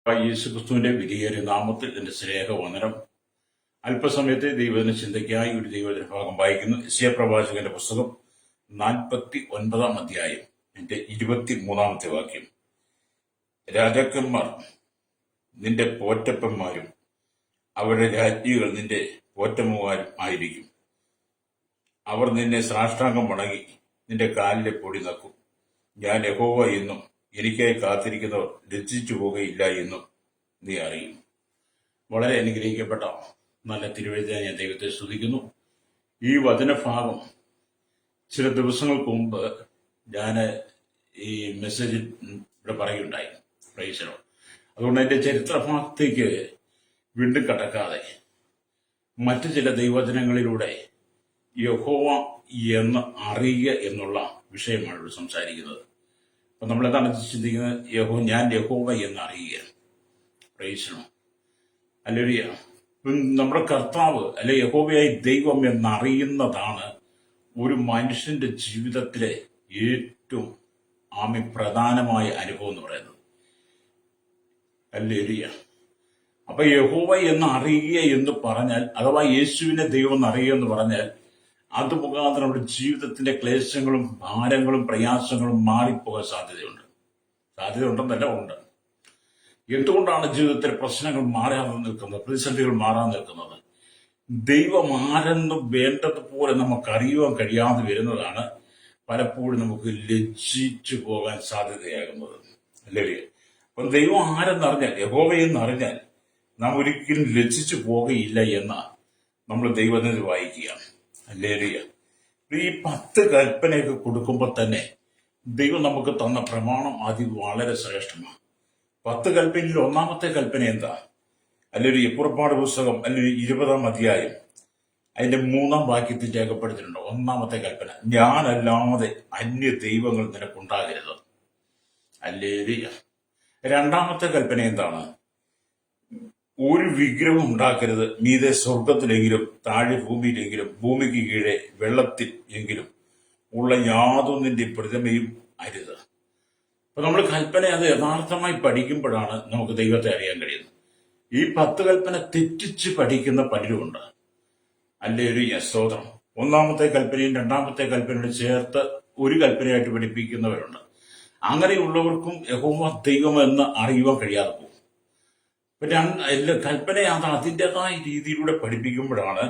യേശുക്രിസ്തുവിന്റെ വിലയേറിയ നാമത്തിൽ എന്റെ സ്നേഹവന്ദനം. അല്പസമയത്തെ ദൈവദിന ചിന്തയ്ക്കായി ഒരു ദൈവദിന ഭാഗം വായിക്കുന്നു. യെശയ്യാ പ്രവാചകന്റെ പുസ്തകം 49 അധ്യായം എന്റെ 23 വാക്യം. രാജാക്കന്മാർ നിന്റെ പോറ്റപ്പന്മാരും അവരുടെ രാജ്ഞികൾ നിന്റെ പോറ്റമ്മമാരും ആയിരിക്കും. അവർ നിന്നെ സാഷ്ടാംഗം വണങ്ങി നിന്റെ കാലിലെ പൊടി നക്കും. ഞാൻ യഹോവ എന്നും എനിക്കായി കാത്തിരിക്കുന്നവർ ലജ്ജിച്ചു പോകുകയില്ല എന്നും നീ അറിയും. വളരെ അനുഗ്രഹിക്കപ്പെട്ട നല്ല തിരുവെഴുത്തായി ഞാൻ ദൈവത്തെ സ്തുതിക്കുന്നു. ഈ വചനഭാഗം ചില ദിവസങ്ങൾക്ക് മുമ്പ് ഞാൻ ഈ മെസ്സേജിൽ ഇവിടെ പറയുകയുണ്ടായി. പ്രൈസലോ. അതുകൊണ്ട് എന്റെ ചരിത്രഭാഗത്തേക്ക് വീണ്ടും കടക്കാതെ മറ്റു ചില ദൈവവചനങ്ങളിലൂടെ യഹോവ എന്ന് അറിയുക എന്നുള്ള വിഷയമാണ് ഇവിടെ സംസാരിക്കുന്നത്. അപ്പൊ നമ്മളെന്താണ് ചിന്തിക്കുന്നത്? ഞാൻ യഹോവ എന്ന് അറിയുക. പ്രൈസലോ. ഹല്ലേലൂയ. നമ്മുടെ കർത്താവ് അല്ലെ യഹോവയായി ദൈവം എന്നറിയുന്നതാണ് ഒരു മനുഷ്യന്റെ ജീവിതത്തിലെ ഏറ്റവും പ്രധാനമായ അനുഭവം എന്ന് പറയുന്നത്. ഹല്ലേലൂയ. അപ്പൊ യഹോവ എന്ന് അറിയുക എന്ന് പറഞ്ഞാൽ, അഥവാ യേശുവിനെ ദൈവം എന്നറിയുക എന്ന് പറഞ്ഞാൽ, അത് മുഖാന്തരം നമ്മുടെ ജീവിതത്തിന്റെ ക്ലേശങ്ങളും ഭാരങ്ങളും പ്രയാസങ്ങളും മാറിപ്പോകാൻ സാധ്യതയുണ്ടെന്നല്ല ഉണ്ട്. എന്തുകൊണ്ടാണ് ജീവിതത്തിലെ പ്രശ്നങ്ങൾ മാറാതെ നിൽക്കുന്നത്, പ്രതിസന്ധികൾ മാറാൻ നിൽക്കുന്നത്? ദൈവം ആരെന്ന് വേണ്ടതുപോലെ നമുക്കറിയുവാൻ കഴിയാതെ വരുന്നതാണ് പലപ്പോഴും നമുക്ക് ലജ്ജിച്ചു പോകാൻ സാധ്യതയാകുന്നത്. അല്ലേ? അപ്പം ദൈവം ആരെന്നറിഞ്ഞാൽ, യഹോവയെന്നറിഞ്ഞാൽ നാം ഒരിക്കലും ലജ്ജിച്ചു പോകുകയില്ല എന്ന് നമ്മൾ ദൈവത്തിൽ വായിക്കുകയാണ്. ഹല്ലേലൂയ. ഈ 10 കൽപ്പനയൊക്കെ കൊടുക്കുമ്പോൾ തന്നെ ദൈവം നമുക്ക് തന്ന പ്രമാണം വളരെ ശ്രേഷ്ഠമാണ്. 10 കൽപ്പനയിൽ ഒന്നാമത്തെ കൽപ്പന എന്താ? അല്ലെങ്കിൽ പുറപ്പാട് പുസ്തകം അല്ലെങ്കിൽ 20 അധ്യായം അതിന്റെ 3 വാക്യത്തിൽ രേഖപ്പെടുത്തിയിട്ടുണ്ട്. ഒന്നാമത്തെ കൽപ്പന, ഞാനല്ലാതെ അന്യ ദൈവങ്ങൾ നിനക്കുണ്ടാകരുത്. ഹല്ലേലൂയ. രണ്ടാമത്തെ കൽപ്പന എന്താണ്? ഒരു വിഗ്രഹം ഉണ്ടാക്കരുത്. മീതെ സ്വർഗത്തിലെങ്കിലും താഴെ ഭൂമിയിലെങ്കിലും ഭൂമിക്ക് കീഴെ വെള്ളത്തിൽ എങ്കിലും ഉള്ള യാതൊന്നിന്റെ പ്രതിമയും അരുത്. അപ്പൊ നമ്മൾ കൽപ്പന അത് യഥാർത്ഥമായി പഠിക്കുമ്പോഴാണ് നമുക്ക് ദൈവത്തെ അറിയാൻ കഴിയുന്നത്. ഈ 10 കൽപ്പന തെറ്റിച്ച് പഠിക്കുന്ന പലരുമുണ്ട്. അല്ലേ? ഒരു സ്തോത്രം. ഒന്നാമത്തെ കൽപ്പനയും രണ്ടാമത്തെ കൽപ്പനയോട് ചേർത്ത് ഒരു കൽപ്പനയായിട്ട് പഠിപ്പിക്കുന്നവരുണ്ട്. അങ്ങനെയുള്ളവർക്കും യഹോവ ദൈവം എന്ന് അറിയുവാൻ കഴിയാതെ പോകും. കൽപ്പന അത് അതിൻ്റെതായ രീതിയിലൂടെ പഠിപ്പിക്കുമ്പോഴാണ്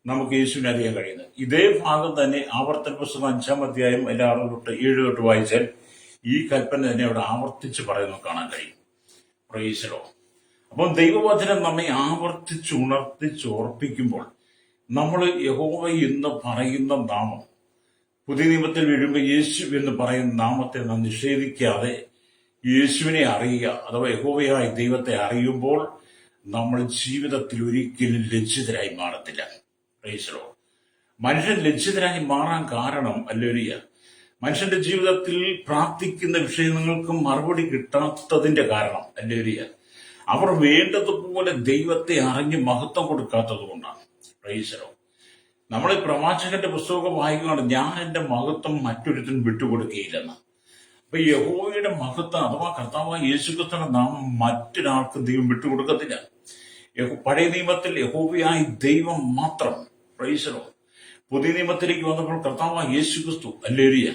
നമുക്ക് യേശുവിനെ അറിയാൻ കഴിയുന്നത്. ഇതേ ഭാഗം തന്നെ ആവർത്തന പുസ്തകം 5 അധ്യായം 6 തൊട്ട് 7 തൊട്ട് വായിച്ചാൽ ഈ കൽപ്പന തന്നെ അവിടെ ആവർത്തിച്ച് പറയുന്നത് കാണാൻ കഴിയും. പ്രൈസലോ. അപ്പം ദൈവവചനം നമ്മെ ആവർത്തിച്ച് ഉണർത്തിച്ചോർപ്പിക്കുമ്പോൾ നമ്മൾ യഹോവ എന്ന് പറയുന്ന നാമം പുതിയ നിയമത്തിൽ വീഴുമ്പോൾ യേശു എന്ന് പറയുന്ന നാമത്തെ നാം നിഷേധിക്കാതെ യേശുവിനെ അറിയുക, അഥവാ യഹോവയായ ദൈവത്തെ അറിയുമ്പോൾ നമ്മൾ ജീവിതത്തിൽ ഒരിക്കലും ലജ്ജിതരായി മാറത്തില്ല. പ്രൈസലോ. മനുഷ്യൻ ലജ്ജിതരായി മാറാൻ കാരണം ഹല്ലേലൂയ, മനുഷ്യന്റെ ജീവിതത്തിൽ പ്രാർത്ഥിക്കുന്ന വിഷയങ്ങൾക്ക് മറുപടി കിട്ടാത്തതിന്റെ കാരണം ഹല്ലേലൂയ, അവർ വേണ്ടതുപോലെ ദൈവത്തെ അറിഞ്ഞ് മഹത്വം കൊടുക്കാത്തത് കൊണ്ടാണ്. പ്രൈസലോ. നമ്മൾ ഈ പ്രവാചകന്റെ പുസ്തകമൊക്കെ വായിക്കുകയാണ്, ഞാൻ എന്റെ മഹത്വം മറ്റൊരുത്തിനും വിട്ടുകൊടുക്കുകയില്ലെന്ന്. അപ്പൊ യഹോവയുടെ മഹത്വം അഥവാ കർത്താവായ യേശുക്രിസ്തുവിന്റെ നാമം മറ്റൊരാൾക്ക് ദൈവം വിട്ടുകൊടുക്കത്തില്ല. പഴയ നിയമത്തിൽ യഹോവയായ ദൈവം മാത്രം. പ്രൈസലോ. പുതിയ നിയമത്തിലേക്ക് വന്നപ്പോൾ കർത്താവായ യേശുക്രിസ്തു ഹല്ലേലൂയ,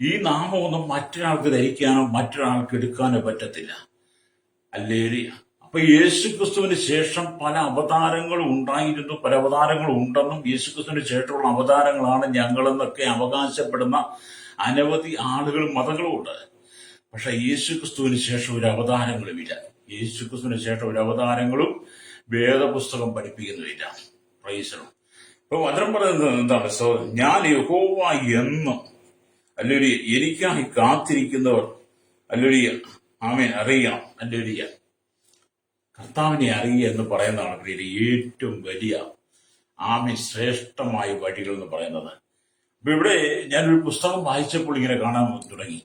ഈ നാമമൊന്നും മറ്റൊരാൾക്ക് ധരിക്കാനോ മറ്റൊരാൾക്ക് എടുക്കാനോ പറ്റത്തില്ല. ഹല്ലേലൂയ. അപ്പൊ യേശുക്രിസ്തുവിന് ശേഷം പല അവതാരങ്ങളും ഉണ്ടായിരുന്നു, പല അവതാരങ്ങളും ഉണ്ടെന്നും യേശുക്രിസ്തുവിന് ശേഷമുള്ള അവതാരങ്ങളാണ് ഞങ്ങളെന്നൊക്കെ അവകാശപ്പെടുന്ന അനവധി ആളുകളും മതങ്ങളും ഉണ്ട്. പക്ഷെ യേശുക്രിസ്തുവിന് ശേഷം ഒരു അവതാരങ്ങളുമില്ല. യേശുക്രിസ്തുവിന് ശേഷം ഒരു അവതാരങ്ങളും വേദപുസ്തകം പഠിപ്പിക്കുന്നുമില്ല. പ്രൈസലോ. ഇപ്പൊ വചനം പറയുന്നത് എന്താണ്? ഞാൻ യഹോവ എന്ന് അല്ലെങ്കിൽ എനിക്കായി കാത്തിരിക്കുന്നവർ അല്ലെങ്കിൽ ആമേൻ അറിയണം. അല്ലെങ്കിൽ കർത്താവിനെ അറിയുക എന്ന് പറയുന്നതാണ് ഏറ്റവും വലിയ ശ്രേഷ്ഠമായ വഴികൾ എന്ന് പറയുന്നത്. അപ്പൊ ഇവിടെ ഞാനൊരു പുസ്തകം വായിച്ചപ്പോൾ ഇങ്ങനെ കാണാൻ തുടങ്ങി.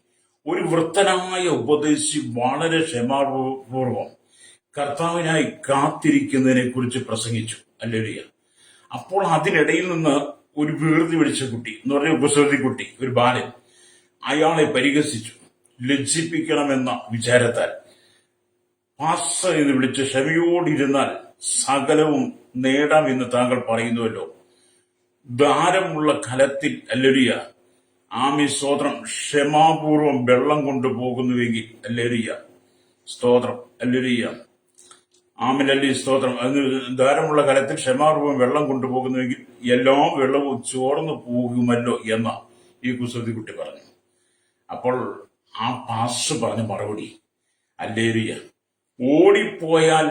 ഒരു വൃത്തനായ ഉപദേശി വളരെ ക്ഷമാപൂർവം കർത്താവിനായി കാത്തിരിക്കുന്നതിനെ കുറിച്ച് പ്രസംഗിച്ചു. ഹല്ലേലൂയ. അപ്പോൾ അതിനിടയിൽ നിന്ന് ഒരു വികൃതി പിടിച്ച കുട്ടി എന്ന് പറഞ്ഞ ഉപസൃതി കുട്ടി, ഒരു ബാലൻ, അയാളെ പരിഹസിച്ചു, ലജ്ജിപ്പിക്കണമെന്ന വിചാരത്താൽ പാസ എന്ന് വിളിച്ച് ക്ഷമയോടിരുന്നാൽ സകലവും നേടാം എന്ന് താങ്കൾ പറയുന്നുവല്ലോ. ഭാരമുള്ള കലത്തിൽ അല്ലരിയ ആമി സ്തോത്രം ക്ഷമാപൂർവം വെള്ളം കൊണ്ടുപോകുന്നുവെങ്കിൽ അല്ലരിയ സ്തോത്രം അല്ലരിയ ആമിലല്ലി സ്തോത്രം ധാരമുള്ള കലത്തിൽ ക്ഷമാപൂർവം വെള്ളം കൊണ്ടുപോകുന്നുവെങ്കിൽ എല്ലാ വെള്ളവും ചോർന്നു പോകുമല്ലോ എന്ന ഈ കുസൃതിക്കുട്ടി പറഞ്ഞു. അപ്പോൾ ആ പാസ് പറഞ്ഞ മറുപടി അല്ലേരിയ ഓടിപ്പോയാൽ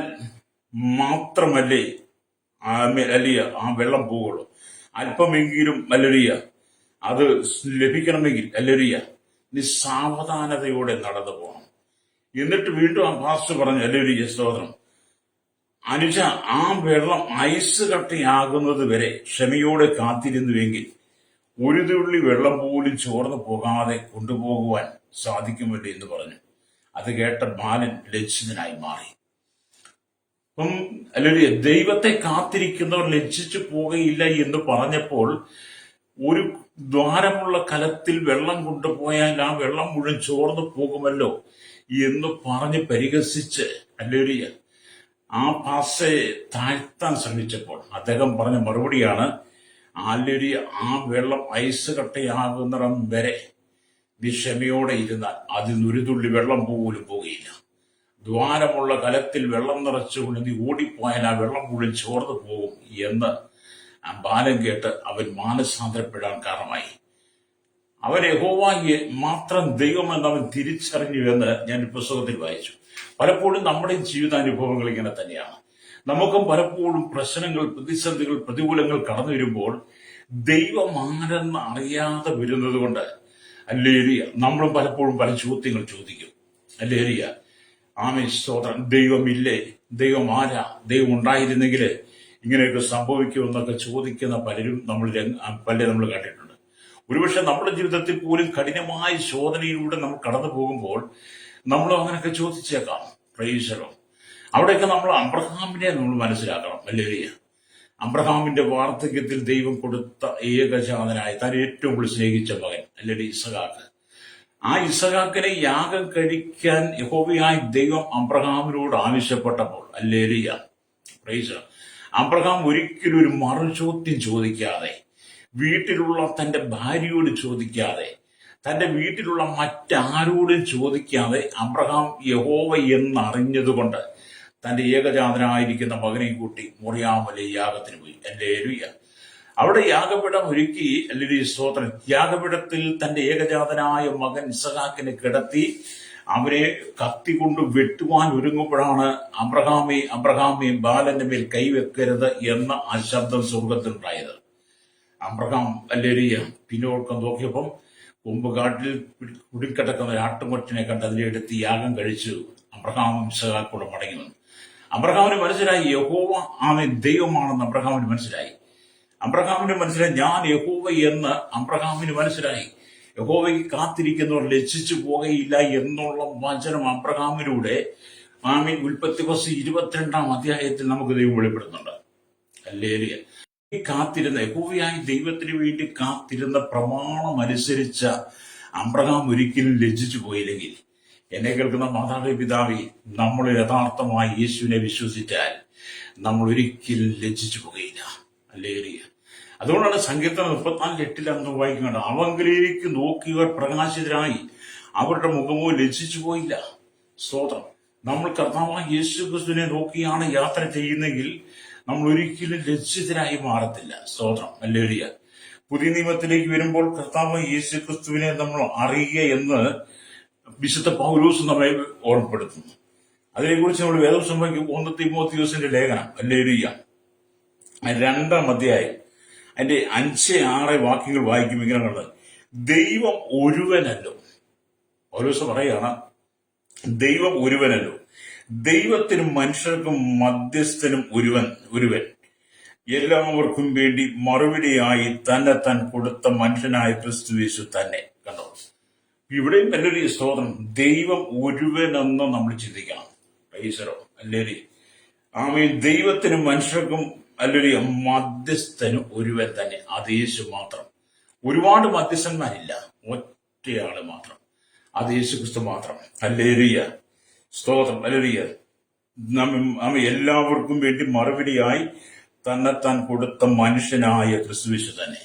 മാത്രമല്ലേ അല്ലിയ ആ വെള്ളം പോവുള്ളൂ. അല്പമെങ്കിലും അല്ലരിയ അത് ലഭിക്കണമെങ്കിൽ അല്ലരിയ നീ സാവധാനതയോടെ നടന്നു പോകണം. എന്നിട്ട് വീണ്ടും ആ പാസ്റ്റർ പറഞ്ഞു അല്ലരിയ സ്തോത്രം അനുജ ആ വെള്ളം ഐസ് കട്ടയാകുന്നത് വരെ ക്ഷമയോടെ കാത്തിരുന്നുവെങ്കിൽ ഒരു തുള്ളി വെള്ളം പോലും ചോർന്നു പോകാതെ കൊണ്ടുപോകുവാൻ സാധിക്കുമല്ലോ എന്ന് പറഞ്ഞു. അത് കേട്ട ബാലൻ ലജ്ജിതനായി മാറി. അപ്പം അല്ലെങ്കിൽ ദൈവത്തെ കാത്തിരിക്കുന്നവർ ലജ്ജിച്ചു പോകുകയില്ല എന്ന് പറഞ്ഞപ്പോൾ ഒരു ദ്വാരമുള്ള കലത്തിൽ വെള്ളം കൊണ്ടുപോയാൽ ആ വെള്ളം മുഴുവൻ ചോർന്നു പോകുമല്ലോ എന്ന് പറഞ്ഞ് പരിഹസിച്ച് അല്ലെങ്കിൽ ആ പാസയെ താഴ്ത്താൻ ശ്രമിച്ചപ്പോൾ അദ്ദേഹം പറഞ്ഞ മറുപടിയാണ് അല്ലെങ്കിൽ ആ വെള്ളം ഐസ് കട്ടയാകുന്നിടം വരെ നീ ക്ഷമയോടെ ഇരുന്നാൽ അതിൽ ഒരു തുള്ളി വെള്ളം പോലും പോകുകയില്ല. ദ്വാരമുള്ള കലത്തിൽ വെള്ളം നിറച്ചുകൊണ്ട് നീ ഓടിപ്പോയാൽ ആ വെള്ളം മുഴുവൻ ചോർന്നു പോകും എന്ന് ആ ബാലൻ കേട്ട് അവൻ മാനസാന്തരപ്പെടാൻ കാരണമായി. അവൻ യഹോവയെ മാത്രം ദൈവമെന്ന് അവൻ തിരിച്ചറിഞ്ഞു എന്ന് ഞാൻ പുസ്തകത്തിൽ വായിച്ചു. പലപ്പോഴും നമ്മുടെ ജീവിതാനുഭവങ്ങൾ ഇങ്ങനെ തന്നെയാണ്. നമുക്കും പലപ്പോഴും പ്രശ്നങ്ങൾ, പ്രതിസന്ധികൾ, പ്രതികൂലങ്ങൾ കടന്നു വരുമ്പോൾ ദൈവമാരെന്ന് അറിയാതെ വരുന്നത് കൊണ്ട് അല്ലേരിയ നമ്മളും പലപ്പോഴും പല ചോദ്യങ്ങൾ ചോദിക്കും. അല്ലേരിയ ആമേ സ്തോത്രം ദൈവമില്ലേ, ദൈവം ആരാ, ദൈവം ഉണ്ടായിരുന്നെങ്കിൽ ഇങ്ങനെയൊക്കെ സംഭവിക്കുമെന്നൊക്കെ ചോദിക്കുന്ന പലരും നമ്മൾ കണ്ടിട്ടുണ്ട്. ഒരുപക്ഷെ നമ്മുടെ ജീവിതത്തിൽ പോലും കഠിനമായ ശോധനയിലൂടെ നമ്മൾ കടന്നു പോകുമ്പോൾ നമ്മളും അങ്ങനെയൊക്കെ ചോദിച്ചേക്കാം. പ്രൈസലോ അവിടെയൊക്കെ നമ്മൾ അബ്രഹാമിനെ നമ്മൾ മനസ്സിലാക്കണം. അല്ലേരിയ അബ്രഹാമിന്റെ വാർദ്ധക്യത്തിൽ ദൈവം കൊടുത്ത ഏകജാതനായ താൻ ഏറ്റവും കൂടുതൽ സ്നേഹിച്ച മകൻ അല്ലെങ്കിൽ ഇസഹാക്ക്, ആ ഇസഹാക്കിനെ യാഗം കഴിക്കാൻ യഹോവയായ ദൈവം അബ്രഹാമിനോട് ആവശ്യപ്പെട്ടപ്പോൾ അല്ലേലിയ പ്രൈസ് അബ്രഹാം ഒരിക്കലും ഒരു മറുചോദ്യം ചോദിക്കാതെ, വീട്ടിലുള്ള തന്റെ ഭാര്യയോട് ചോദിക്കാതെ, തന്റെ വീട്ടിലുള്ള മറ്റാരോടും ചോദിക്കാതെ അബ്രഹാം യഹോവ എന്നറിഞ്ഞതുകൊണ്ട് തന്റെ ഏകജാതനായിരിക്കുന്ന മകനെയും കൂട്ടി മോറിയാമലെ യാഗത്തിന് പോയി. അല്ലേലൂയ. അവിടെ യാഗപീഠം ഒരുക്കി. അല്ലെങ്കിൽ സ്തോത്രം യാഗപീഠത്തിൽ തന്റെ ഏകജാതനായ മകൻ ഇസഹാക്കിനെ കിടത്തി അവരെ കത്തി കൊണ്ട് വെട്ടുവാൻ ഒരുങ്ങുമ്പോഴാണ് അബ്രഹാമേ ബാലന്റെ മേൽ കൈവെക്കരുത് എന്ന ആ ശബ്ദം സ്വർഗത്തിലുണ്ടായത്. അബ്രഹാം അല്ലേലൂയ പിന്നോക്കം നോക്കിയപ്പം കൊമ്പുകാട്ടിൽ കുടിക്കിടക്കുന്ന ആട്ടുകൊറ്റനെ കണ്ട് അതിനെ എടുത്ത് യാഗം കഴിച്ചു. അബ്രഹാമും ഇസഹാക്കും മടങ്ങി വന്നു. അബ്രഹാമിന് മനസ്സിലായി യഹോവ ആമേ ദൈവമാണെന്ന് അബ്രഹാമിന് മനസ്സിലായി. ഞാൻ യഹോവ എന്ന് അബ്രഹാമിന് മനസ്സിലായി. യഹോവയ്ക്ക് കാത്തിരിക്കുന്നവർ ലജ്ജിച്ചു പോകുകയില്ല എന്നുള്ള വചനം അബ്രഹാമിലൂടെ ആമീൻ ഉൽപ്പത്തി 22-ാം അധ്യായത്തിൽ നമുക്ക് ദൈവം വെളിപ്പെടുന്നുണ്ട്. അല്ലേലൂയ. കാത്തിരുന്ന യഹോവയായ ദൈവത്തിന് വേണ്ടി കാത്തിരുന്ന പ്രമാണം അനുസരിച്ച അബ്രഹാം ഒരിക്കലും ലജ്ജിച്ചു പോയില്ലെങ്കിൽ, എന്നെ കേൾക്കുന്ന മാതാവേ പിതാവേ, നമ്മൾ യഥാർത്ഥമായി യേശുവിനെ വിശ്വസിച്ചാൽ നമ്മൾ ഒരിക്കലും ലജ്ജിച്ചു പോകുകയില്ല. അല്ലേലൂയ. അതുകൊണ്ടാണ് സങ്കീർത്തനം 34:8 അന്ന് വായിക്കുന്നത്, അവങ്കിലേക്ക് നോക്കിയവർ പ്രകാശിതരായി, അവരുടെ മുഖമോ ലജ്ജിച്ചു പോയില്ല. സ്തോത്രം. നമ്മൾ കർത്താവായ യേശു ക്രിസ്തുവിനെ നോക്കിയാണ് യാത്ര ചെയ്യുന്നെങ്കിൽ നമ്മൾ ഒരിക്കലും ലജ്ജിതരായി മാറത്തില്ല. സ്തോത്രം. അല്ലേലൂയ. പുതിയ നിയമത്തിലേക്ക് വരുമ്പോൾ കർത്താവായ യേശു ക്രിസ്തുവിനെ നമ്മൾ അറിയുക എന്ന് വിശുദ്ധ പൗലോസ് നമ്മെ ഓർമ്മപ്പെടുത്തുന്നു. അതിനെക്കുറിച്ച് നമ്മൾ വേദപുസ്തകം 1 തീമോഥെയോസിന്റെ ലേഖനം അല്ലേലൂയ 2-ാം അധ്യായം അതിന്റെ 5-6 വാക്യങ്ങൾ വായിക്കും. ഇങ്ങനെ കണ്ടത്, ദൈവം ഒരുവനല്ലോ. പൗലോസ് പറയാണ്, ദൈവം ഒരുവനല്ലോ, ദൈവത്തിനും മനുഷ്യർക്കും മധ്യസ്ഥനും ഒരുവൻ, എല്ലാവർക്കും വേണ്ടി മറുപടിയായി തന്നെ താൻ കൊടുത്ത മനുഷ്യനായ ക്രിസ്തുയേശു തന്നെ. കണ്ടോ, ഇവിടെയും നല്ലൊരു സ്തോത്രം. ദൈവം ഒരുവനെന്ന് നമ്മൾ ചിന്തിക്കണം. ഈശ്വരോ അല്ലേരി ആമീൻ. ദൈവത്തിനും മനുഷ്യർക്കും അല്ലൊരു മധ്യസ്ഥനും ഒരുവൻ തന്നെ, അത് യേശു മാത്രം. ഒരുപാട് മധ്യസ്ഥന്മാരില്ല, ഒറ്റയാള് മാത്രം, അത് യേശു ക്രിസ്തു മാത്രം. ഹല്ലേലൂയ. സ്തോത്രം. ഹല്ലേലൂയ. അവൻ എല്ലാവർക്കും വേണ്ടി മറുപടിയായി തന്നെത്താൻ കൊടുത്ത മനുഷ്യനായ ക്രിസ്തുവിശു തന്നെ.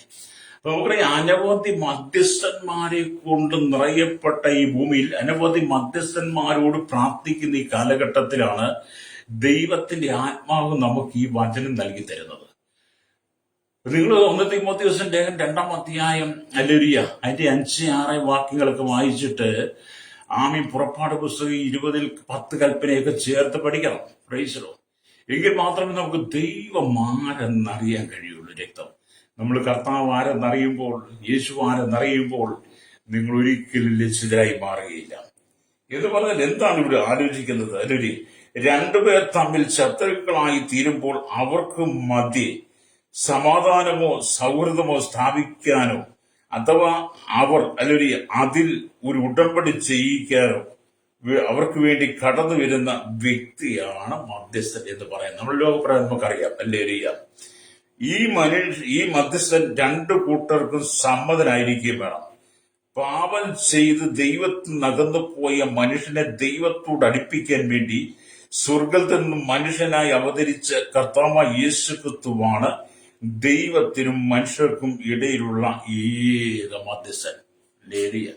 അപ്പൊ നമുക്കറിയാം, അനവധി മധ്യസ്ഥന്മാരെ കൊണ്ട് നിറയപ്പെട്ട ഈ ഭൂമിയിൽ അനവധി മധ്യസ്ഥന്മാരോട് പ്രാർത്ഥിക്കുന്ന ഈ കാലഘട്ടത്തിലാണ് ദൈവത്തിന്റെ ആത്മാവ് നമുക്ക് ഈ വചനം നൽകി തരുന്നത്. നിങ്ങൾ 1 തീമോഥെയോസിന്റെ ലേഖനം 2-ാം അധ്യായം ഹല്ലേലൂയ അതിന്റെ 5-6 വാക്യങ്ങളൊക്കെ വായിച്ചിട്ട് പുറപ്പാട് പുസ്തകം 20-ൽ 10 കൽപ്പനയൊക്കെ ചേർത്ത് പഠിക്കണം. പ്രൈസലോ. എങ്കിൽ മാത്രമേ നമുക്ക് ദൈവം ആരെന്നറിയാൻ കഴിയുള്ളൂ. രക്തം നമ്മൾ കർത്താവ് ആരെന്നറിയുമ്പോൾ, യേശു ആരെന്നറിയുമ്പോൾ നിങ്ങൾ ഒരിക്കലും ലജ്ജിതരായി മാറുകയില്ല. എന്ന് പറഞ്ഞാൽ എന്താണ് ഇവിടെ ആലോചിക്കുന്നത്? അല്ലെങ്കിൽ രണ്ടുപേർ തമ്മിൽ ശത്രുക്കളായി തീരുമ്പോൾ അവർക്ക് മധ്യേ സമാധാനമോ സൗഹൃദമോ സ്ഥാപിക്കാനോ അഥവാ അവർ അല്ലെങ്കിൽ അതിൽ ഒരു ഉടമ്പടി ചെയ്യിക്കാനോ അവർക്ക് വേണ്ടി കടന്നു വരുന്ന വ്യക്തിയാണ് മധ്യസ്ഥൻ എന്ന് പറയുന്നത്. നമ്മുടെ ലോകപ്രകാരം നമുക്കറിയാം. ഹല്ലേലൂയ. ഈ മധ്യസ്ഥൻ രണ്ടു കൂട്ടർക്കും സമ്മതനായിരിക്കുകയും വേണം. പാപം ചെയ്ത് ദൈവത്തിൽ നകന്നു പോയ മനുഷ്യനെ ദൈവത്തോട് അടുപ്പിക്കാൻ വേണ്ടി സ്വർഗത്തിൽ നിന്നും മനുഷ്യനായി അവതരിച്ച കർത്താവായ യേശു ക്രിസ്തുവാണ് ദൈവത്തിനും മനുഷ്യർക്കും ഇടയിലുള്ള ഏക മധ്യസ്ഥൻ. ഹല്ലേലൂയ.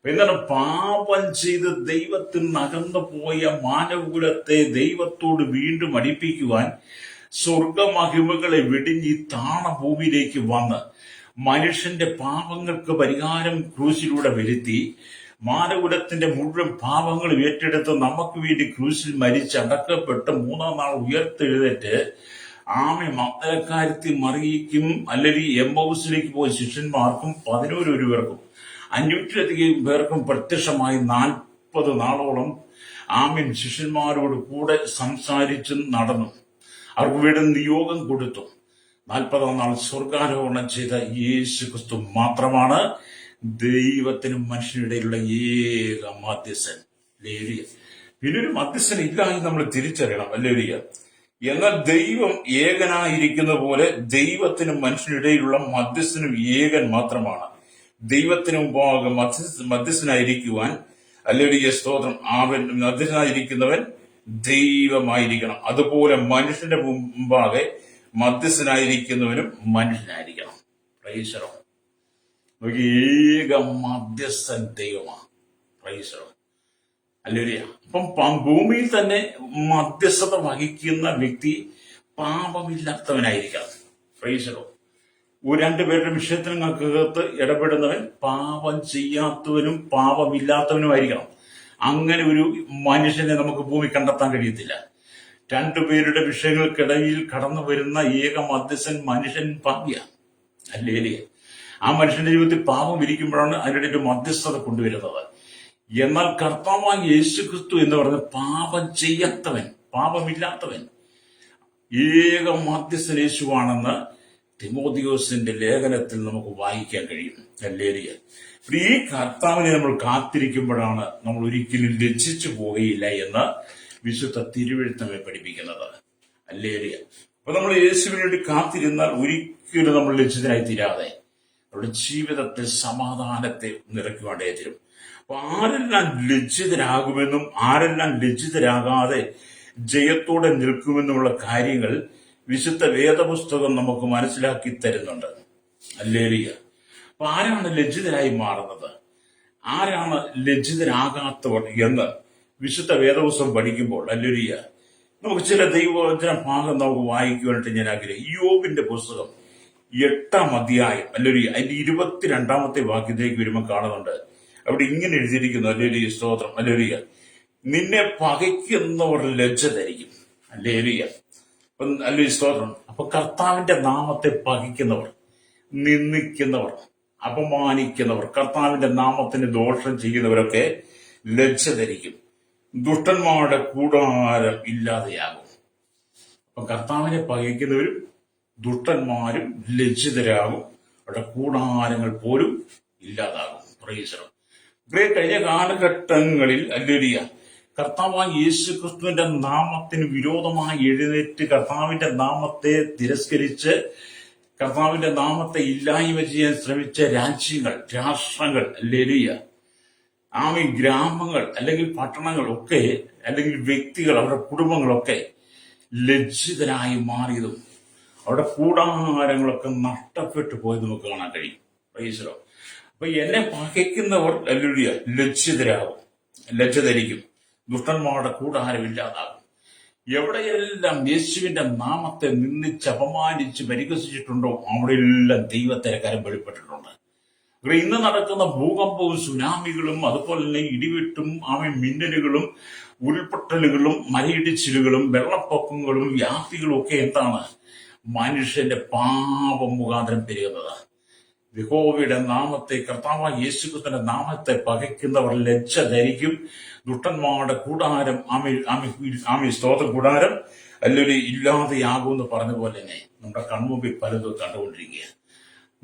എന്താണ്? പാപം ചെയ്ത് ദൈവത്തിൽ നകന്നു പോയ മാനവകുലത്തെ ദൈവത്തോട് വീണ്ടും അടുപ്പിക്കുവാൻ സ്വർഗമഹിമകളെ വെടിഞ്ഞ് ഈ താണഭൂമിയിലേക്ക് വന്ന് മനുഷ്യന്റെ പാപങ്ങൾക്ക് പരിഹാരം ക്രൂശിലൂടെ വരുത്തി മാനവകുലത്തിന്റെ മുഴുവൻ പാപങ്ങളും ഏറ്റെടുത്ത് നമുക്ക് വേണ്ടി ക്രൂശിൽ മരിച്ചടക്കപ്പെട്ട് 3-ാം നാൾ ഉയർത്തെഴുന്നേറ്റ് മഗ്ദലക്കാരത്തി മറിയയ്ക്കും അല്ലെങ്കിൽ എമ്മൗസിലേക്ക് പോയ ശിഷ്യന്മാർക്കും 11 പേർക്കും 500-ലധികം പേർക്കും പ്രത്യക്ഷമായി 40 നാളോളം ശിഷ്യന്മാരോട് കൂടെ സംസാരിച്ച് നടന്നു. അവർക്ക് വേണ്ടി നിയോഗം കൊടുത്തു. 40-ാം നാൾ സ്വർഗാരോഹണം ചെയ്ത യേശു ക്രിസ്തു മാത്രമാണ് ദൈവത്തിനും മനുഷ്യനിടയിലുള്ള ഏക മധ്യസ്ഥൻ. ഹല്ലേലൂയ. പിന്നൊരു മധ്യസ്ഥൻ ഇല്ല എന്ന് നമ്മൾ തിരിച്ചറിയണം. ഹല്ലേലൂയ. എന്നാൽ ദൈവം ഏകനായിരിക്കുന്ന പോലെ ദൈവത്തിനും മനുഷ്യനിടയിലുള്ള മധ്യസ്ഥനും ഏകൻ മാത്രമാണ്. ദൈവത്തിന് മുമ്പാകെ മധ്യസ്ഥനായിരിക്കുവാൻ ഹല്ലേലൂയ സ്തോത്രം മധ്യസ്ഥനായിരിക്കുന്നവൻ ദൈവമായിരിക്കണം. അതുപോലെ മനുഷ്യന്റെ മുമ്പാകെ മധ്യസ്ഥനായിരിക്കുന്നവനും മനുഷ്യനായിരിക്കണം. Praise the lord. ഏക മധ്യസ്ഥൻ ദൈവമാണ്. Praise the lord. ഹല്ലേലൂയ. അപ്പം ഭൂമിയിൽ തന്നെ മധ്യസ്ഥത വഹിക്കുന്ന വ്യക്തി പാപമില്ലാത്തവനായിരിക്കണം. Price the Lord. 2 പേരുടെ വിഷയത്തിനകത്ത് ഇടപെടുന്നവൻ പാപം ചെയ്യാത്തവനും പാപമില്ലാത്തവനുമായിരിക്കണം. അങ്ങനെ ഒരു മനുഷ്യനെ നമുക്ക് ഭൂമി കണ്ടെത്താൻ കഴിയത്തില്ല. 2 പേരുടെ വിഷയങ്ങൾക്കിടയിൽ കടന്നു വരുന്ന ഏക മധ്യസ്ഥൻ മനുഷ്യൻ പാപിയ. ഹല്ലേലൂയ. ആ മനുഷ്യന്റെ ജീവിതത്തിൽ പാപം ഇരിക്കുമ്പോഴാണ് അതിനിടയിൽ മധ്യസ്ഥത കൊണ്ടുവരുന്നത്. എന്നാൽ കർത്താവായ യേശു ക്രിസ്തു എന്ന് പറയുന്നത് പാപം ചെയ്യാത്തവൻ, പാപമില്ലാത്തവൻ, ഏക മധ്യസ്ഥൻ യേശുവാണെന്ന് തിമോഥെയോസിന്റെ ലേഖനത്തിൽ നമുക്ക് വായിക്കാൻ കഴിയും. ഹല്ലേലൂയ. ഈ കർത്താവിനെ നമ്മൾ കാത്തിരിക്കുമ്പോഴാണ് നമ്മൾ ഒരിക്കലും ലജ്ജിച്ചു പോവുകയില്ല എന്ന് വിശുദ്ധ തിരുവെഴുത്തമ്മെ പഠിപ്പിക്കുന്നത്. ഹല്ലേലൂയ. അപ്പൊ നമ്മൾ യേശുവിന് വേണ്ടി കാത്തിരുന്നാൽ ഒരിക്കലും നമ്മൾ ലജ്ജിതനായി തീരാതെ നമ്മുടെ ജീവിതത്തിൽ സമാധാനത്തെ നിറയ്ക്കുവാണ്ടേ തീരും. അപ്പൊ ആരെല്ലാം ലജ്ജിതരാകുമെന്നും ആരെല്ലാം ലജ്ജിതരാകാതെ ജയത്തോടെ നിൽക്കുമെന്നുമുള്ള കാര്യങ്ങൾ വിശുദ്ധ വേദപുസ്തകം നമുക്ക് മനസ്സിലാക്കി തരുന്നുണ്ട്. ഹല്ലേലൂയ. അപ്പൊ ആരാണ് ലജ്ജിതരായി മാറുന്നത്, ആരാണ് ലജ്ജിതരാകാത്തവർ എന്ന് വിശുദ്ധ വേദപുസ്തകം പഠിക്കുമ്പോൾ ഹല്ലേലൂയ നമുക്ക് ചില ദൈവവചന ഭാഗം നമുക്ക് വായിക്കുവാനായിട്ട് ഞാൻ ആഗ്രഹിക്കും. യോബിന്റെ പുസ്തകം 8-ാം അധ്യായം ഹല്ലേലൂയ അതിന്റെ 22-ാമത്തെ വാക്യത്തിലേക്ക് വരുമ്പോൾ കാണുന്നുണ്ട്. അവിടെ ഇങ്ങനെ എഴുതിയിരിക്കുന്നു. ഹല്ലേലൂയ സ്തോത്രം. ഹല്ലേലൂയ. നിന്നെ പകയ്ക്കുന്നവർ ലജ്ജ ധരിക്കും. ഹല്ലേലൂയ. ഹല്ലേലൂയ സ്തോത്രം. അപ്പൊ കർത്താവിന്റെ നാമത്തെ പകയ്ക്കുന്നവർ, നിന്ദിക്കുന്നവർ, അപമാനിക്കുന്നവർ, കർത്താവിന്റെ നാമത്തിന് ദോഷം ചെയ്യുന്നവരൊക്കെ ലജ്ജ ധരിക്കും. ദുഷ്ടന്മാരുടെ കൂടാരം ഇല്ലാതെയാകും. അപ്പൊ കർത്താവിനെ പകയ്ക്കുന്നവരും ദുഷ്ടന്മാരും ലജ്ജിതരാകും. അവരുടെ കൂടാരങ്ങൾ പോലും ഇല്ലാതാകും. Price the Lord. കഴിഞ്ഞ കാലഘട്ടങ്ങളിൽ ഹല്ലേലൂയ കർത്താവായ യേശു ക്രിസ്തുവിന്റെ നാമത്തിന് വിരോധമായി എഴുന്നേറ്റ് കർത്താവിന്റെ നാമത്തെ തിരസ്കരിച്ച് കർത്താവിന്റെ നാമത്തെ ഇല്ലായ്മ ചെയ്യാൻ ശ്രമിച്ച രാഷ്ട്രങ്ങൾ ഹല്ലേലൂയ ഗ്രാമങ്ങൾ അല്ലെങ്കിൽ പട്ടണങ്ങൾ ഒക്കെ അല്ലെങ്കിൽ വ്യക്തികൾ അവരുടെ കുടുംബങ്ങളൊക്കെ ലജ്ജിതരായി മാറിയതും അവിടെ കൂടാരങ്ങളൊക്കെ നഷ്ടപ്പെട്ടു പോയത് നമുക്ക് കാണാൻ കഴിയും. പ്രൈസ്. അപ്പൊ എന്നെ പകയ്ക്കുന്നവർ ഹല്ലേലൂയ ലജ്ജിതരാകും, ലജ്ജ ധരിക്കും, ദുഷ്ടന്മാരുടെ കൂടാരം ഇല്ലാതാകും. എവിടെയെല്ലാം യേശുവിന്റെ നാമത്തെ നിന്ദിച്ച് അപമാനിച്ച് പരിഹസിച്ചിട്ടുണ്ടോ അവിടെയെല്ലാം ദൈവത്തിന്റെ കരം വെളിപ്പെട്ടിട്ടുണ്ട്. ഇന്ന് നടക്കുന്ന ഭൂകമ്പവും സുനാമികളും അതുപോലെ തന്നെ ഇടിവെട്ടും മിന്നലുകളും ഉരുൾപൊട്ടലുകളും മലയിടിച്ചിലുകളും വെള്ളപ്പൊക്കങ്ങളും വ്യാപ്തികളും ഒക്കെ എന്താണ്? മനുഷ്യന്റെ പാപം മുഖാന്തരം പെരുകുന്നത്. യഹോവയുടെ നാമത്തെ, കർത്താവായ യേശുക്രിസ്തുവിന്റെ നാമത്തെ പകയ്ക്കുന്നവർ ലജ്ജ ധരിക്കും. ദുഷ്ടന്മാരുടെ കൂടാരം സ്തോത്ര കൂടാരം അല്ലെങ്കിൽ ഇല്ലാതെയാകുമെന്ന് പറഞ്ഞ പോലെ തന്നെ നമ്മുടെ കൺമുമ്പിൽ പലതും കണ്ടുകൊണ്ടിരിക്കുക.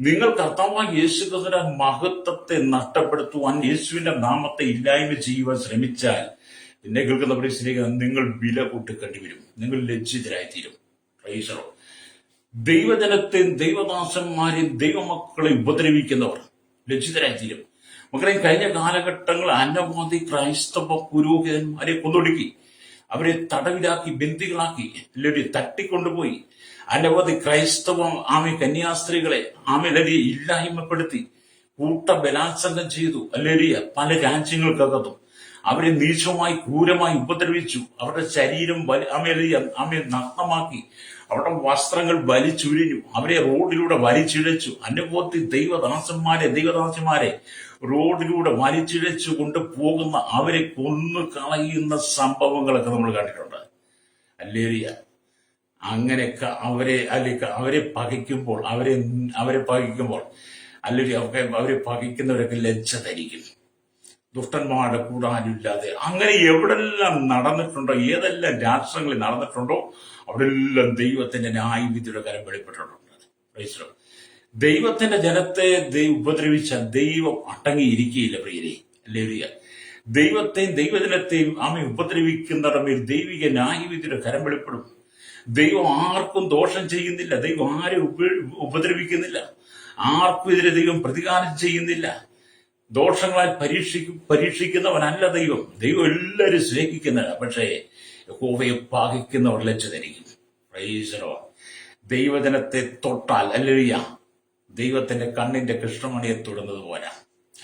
നിങ്ങൾ കർത്താവായ യേശുക്രിസ്തുവിന്റെ മഹത്വത്തെ നഷ്ടപ്പെടുത്തുവാൻ, യേശുവിന്റെ നാമത്തെ ഇല്ലായ്മ ചെയ്യുവാൻ ശ്രമിച്ചാൽ എന്നെ കേൾക്കുന്ന പരിസ്ഥിതിക്ക് നിങ്ങൾ വില കൂട്ടിക്കേണ്ടി വരും. നിങ്ങൾ ലജ്ജിതരായിത്തീരും. പ്രൈസറോ. ദൈവജനത്തെയും ദൈവദാസന്മാരെയും ദൈവമക്കളെ ഉപദ്രവിക്കുന്നവർ ലജ്ജിതരായിത്തീരും. മക്കളെ, കഴിഞ്ഞ കാലഘട്ടങ്ങൾ അനവധി ക്രൈസ്തവ പുരോഹിതന്മാരെ കൊന്നൊടുക്കി, അവരെ തടവിലാക്കി, ബന്ദികളാക്കി, അല്ലെങ്കിൽ തട്ടിക്കൊണ്ടുപോയി. അനവധി ക്രൈസ്തവ കന്യാസ്ത്രീകളെ ഇല്ലായ്മപ്പെടുത്തി, കൂട്ട ബലാത്സംഗം ചെയ്തു. അല്ലെങ്കിൽ പല രാജ്യങ്ങൾക്കകത്തും അവരെ നീചമായി ക്രൂരമായി ഉപദ്രവിച്ചു. അവരുടെ ശരീരം നഗ്നമാക്കി, അവരുടെ വസ്ത്രങ്ങൾ വലിച്ചുരിഞ്ഞു, അവരെ റോഡിലൂടെ വലിച്ചിഴച്ചു. അനവധി ദൈവദാസന്മാരെ റോഡിലൂടെ വലിച്ചിഴച്ചു കൊണ്ടുപോകുന്ന, അവരെ കൊന്നു കളയുന്ന സംഭവങ്ങളൊക്കെ നമ്മൾ കണ്ടിട്ടുണ്ട്. ഹല്ലേലൂയ. അങ്ങനെയൊക്കെ അവരെ പകയ്ക്കുമ്പോൾ അല്ലെങ്കിൽ അവരെ പകയ്ക്കുന്നവരൊക്കെ ലജ്ജ ധരിക്കും. ദുഷ്ടന്മാരുടെ കൂടാനില്ലാതെ അങ്ങനെ എവിടെല്ലാം നടന്നിട്ടുണ്ടോ, ഏതെല്ലാം രാഷ്ട്രങ്ങളിൽ നടന്നിട്ടുണ്ടോ അവിടെല്ലാം ദൈവത്തിന്റെ ന്യായവിധിയുടെ കരം വെളിപ്പെട്ടിട്ടുണ്ട്. ദൈവത്തിന്റെ ജനത്തെ ഉപദ്രവിച്ച ദൈവം അടങ്ങിയിരിക്കുകയില്ല പ്രിയരെ. ഹല്ലേലൂയ. ദൈവത്തെയും ദൈവജനത്തെയും ഉപദ്രവിക്കുന്നവരുടെ മേൽ ദൈവിക ന്യായവിധിയുടെ കരം വെളിപ്പെടും. ദൈവം ആർക്കും ദോഷം ചെയ്യുന്നില്ല. ദൈവം ആരും ഉപദ്രവിക്കുന്നില്ല. ആർക്കും എതിരെ ദൈവം പ്രതികാരം ചെയ്യുന്നില്ല. ദോഷങ്ങളാൽ പരീക്ഷിക്കുന്നവനല്ല ദൈവം. ദൈവം എല്ലാവരും സ്നേഹിക്കുന്നവരാണ്. പക്ഷേ യഹോവയെ പകയ്ക്കുന്നവർ ലജ്ജ ധരിക്കും. Praise the lord. ദൈവജനത്തെ തൊട്ടാൽ ഹല്ലേലൂയ ദൈവത്തിന്റെ കണ്ണിന്റെ കൃഷ്ണമണിയെ തൊടുന്നത് പോലെ.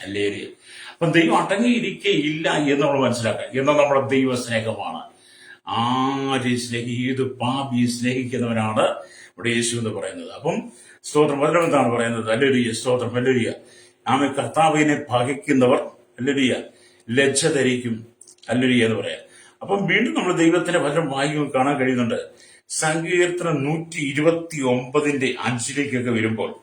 ഹല്ലേലൂയ. അപ്പം ദൈവം അടങ്ങിയിരിക്കുകയില്ല എന്ന് നമ്മൾ മനസ്സിലാക്കാം. എന്നാൽ നമ്മുടെ ദൈവ സ്നേഹമാണ്. ഏത് പാപിയെ സ്നേഹിക്കുന്നവനാണ് ഇവിടെ യേശു എന്ന് പറയുന്നത്. അപ്പം സ്തോത്രം വചനമെന്താണ് പറയുന്നത്? ഹല്ലേലൂയ. സ്തോത്രം. ഹല്ലേലൂയ. കർത്താവിനെ പകയ്ക്കുന്നവർ ഹല്ലേലൂയ ലജ്ജ ധരിക്കും. ഹല്ലേലൂയ എന്ന് പറയാം. അപ്പം വീണ്ടും നമ്മൾ ദൈവത്തിന്റെ വചനം വായിക്കുമ്പോൾ കാണാൻ കഴിയുന്നുണ്ട്. സങ്കീർത്തനം 129:5 വരുമ്പോൾ